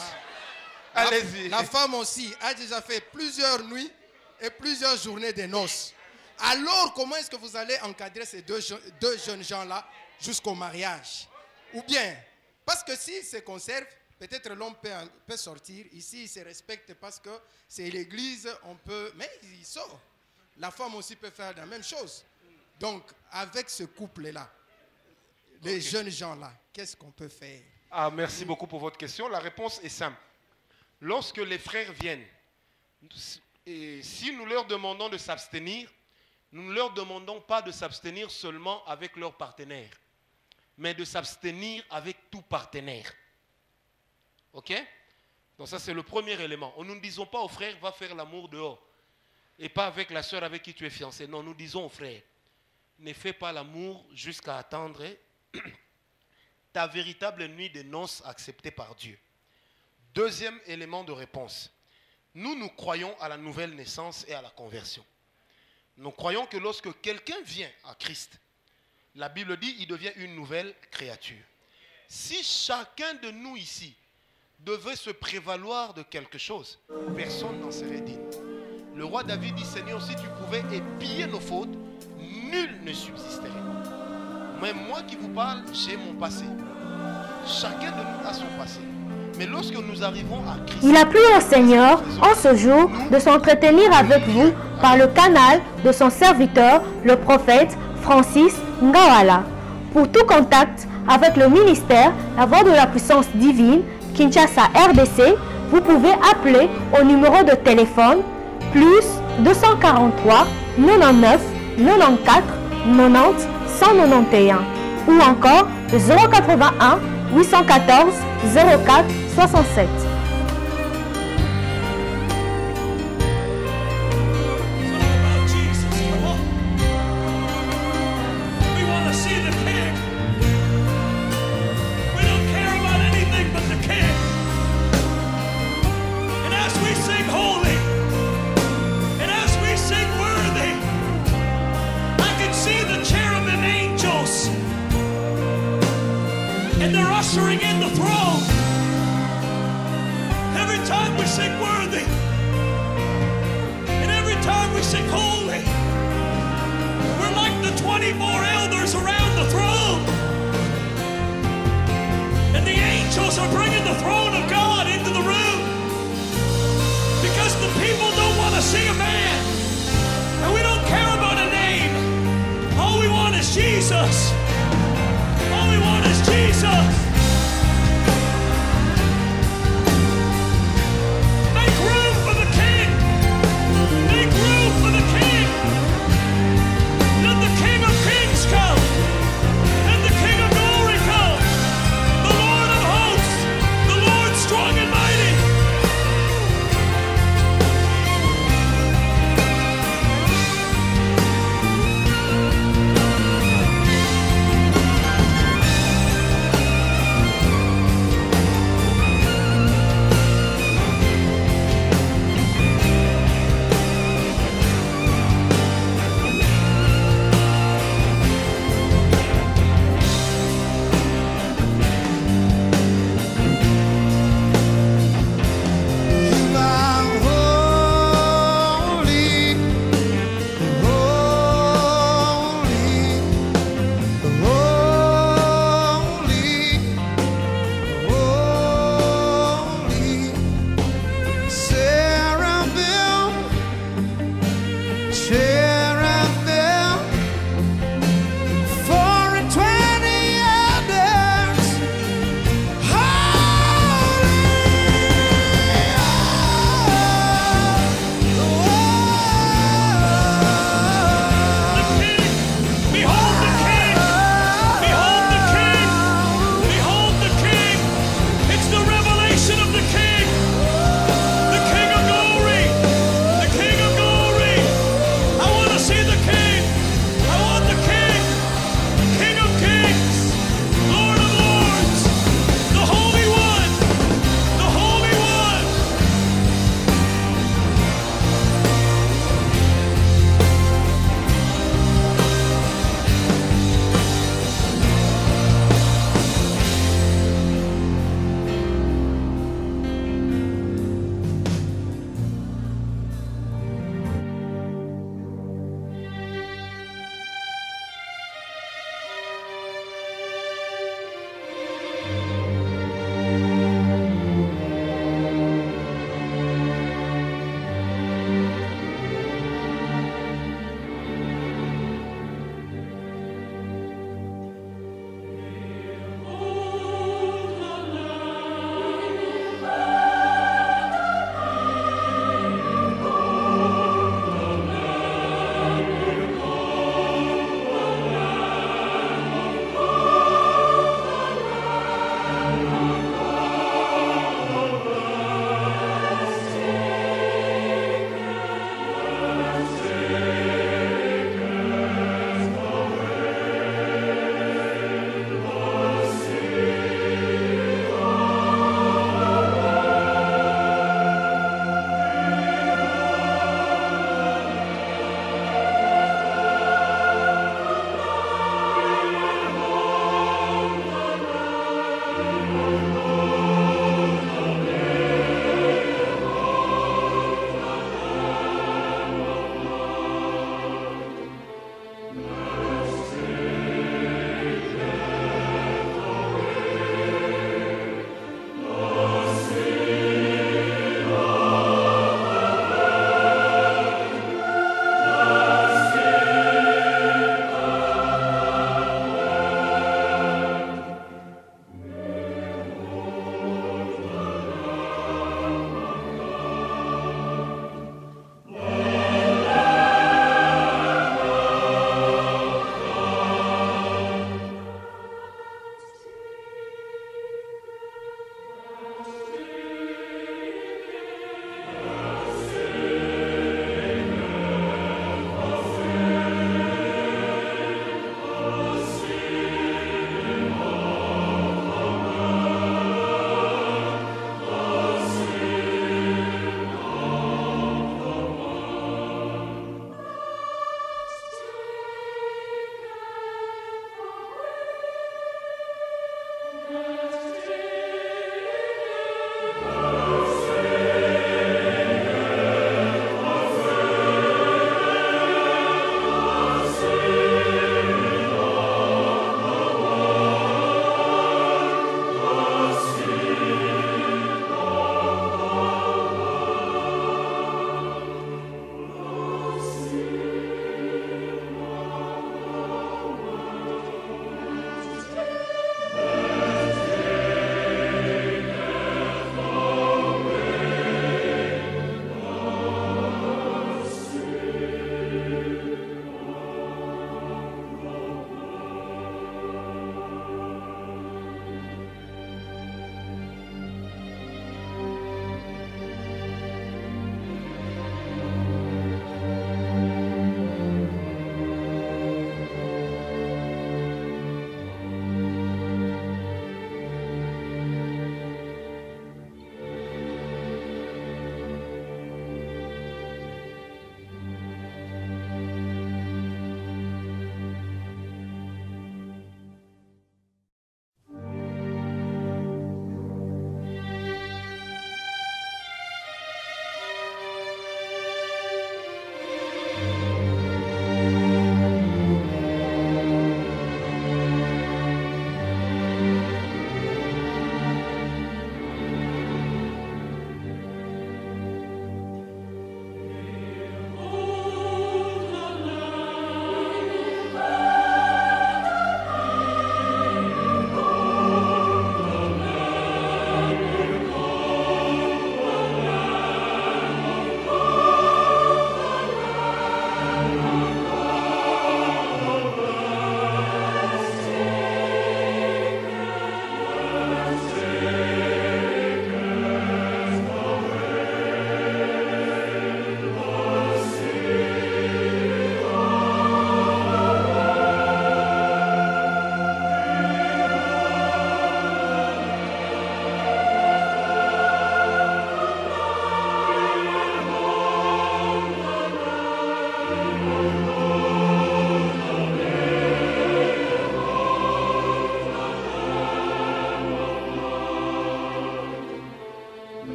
Allez-y. La femme aussi a déjà fait plusieurs nuits et plusieurs journées de noces. Alors, comment est-ce que vous allez encadrer ces deux jeunes gens-là jusqu'au mariage? Ou bien, parce que s'ils se conservent, peut-être l'homme peut sortir. Ici, il se respecte parce que c'est l'église, on peut... Mais il sort. La femme aussi peut faire la même chose. Donc, avec ce couple-là, les jeunes gens-là, qu'est-ce qu'on peut faire? Merci beaucoup pour votre question. La réponse est simple. Lorsque les frères viennent, et si nous leur demandons de s'abstenir, nous ne leur demandons pas de s'abstenir seulement avec leur partenaire, mais de s'abstenir avec tout partenaire. Ok? Donc ça c'est le premier élément. Nous ne disons pas au frère, va faire l'amour dehors. Et pas avec la soeur avec qui tu es fiancé. Non, nous disons au frère, ne fais pas l'amour jusqu'à attendre ta véritable nuit de noces acceptée par Dieu. Deuxième élément de réponse. nous croyons à la nouvelle naissance et à la conversion. Nous croyons que lorsque quelqu'un vient à Christ, la Bible dit qu'il devient une nouvelle créature. Si chacun de nous ici devait se prévaloir de quelque chose, personne n'en serait digne. Le roi David dit, Seigneur, si tu pouvais épier nos fautes, nul ne subsisterait. Mais moi qui vous parle, j'ai mon passé. Chacun de nous a son passé. Mais lorsque nous arrivons à Christ, Il a plu au Seigneur en ce jour de s'entretenir avec vous par le canal de son serviteur, le prophète Francis Ngawala. Pour tout contact avec le ministère, la voix de la puissance divine, Kinshasa RDC, vous pouvez appeler au numéro de téléphone plus 243 99 94 90 191 ou encore le 081 814 04 67. Ushering in the throne. Every time we sing worthy, and every time we sing holy, we're like the 24 elders around the throne. And the angels are bringing the throne of God into the room. Because the people don't want to see a man. And we don't care about a name. All we want is Jesus. All we want is Jesus.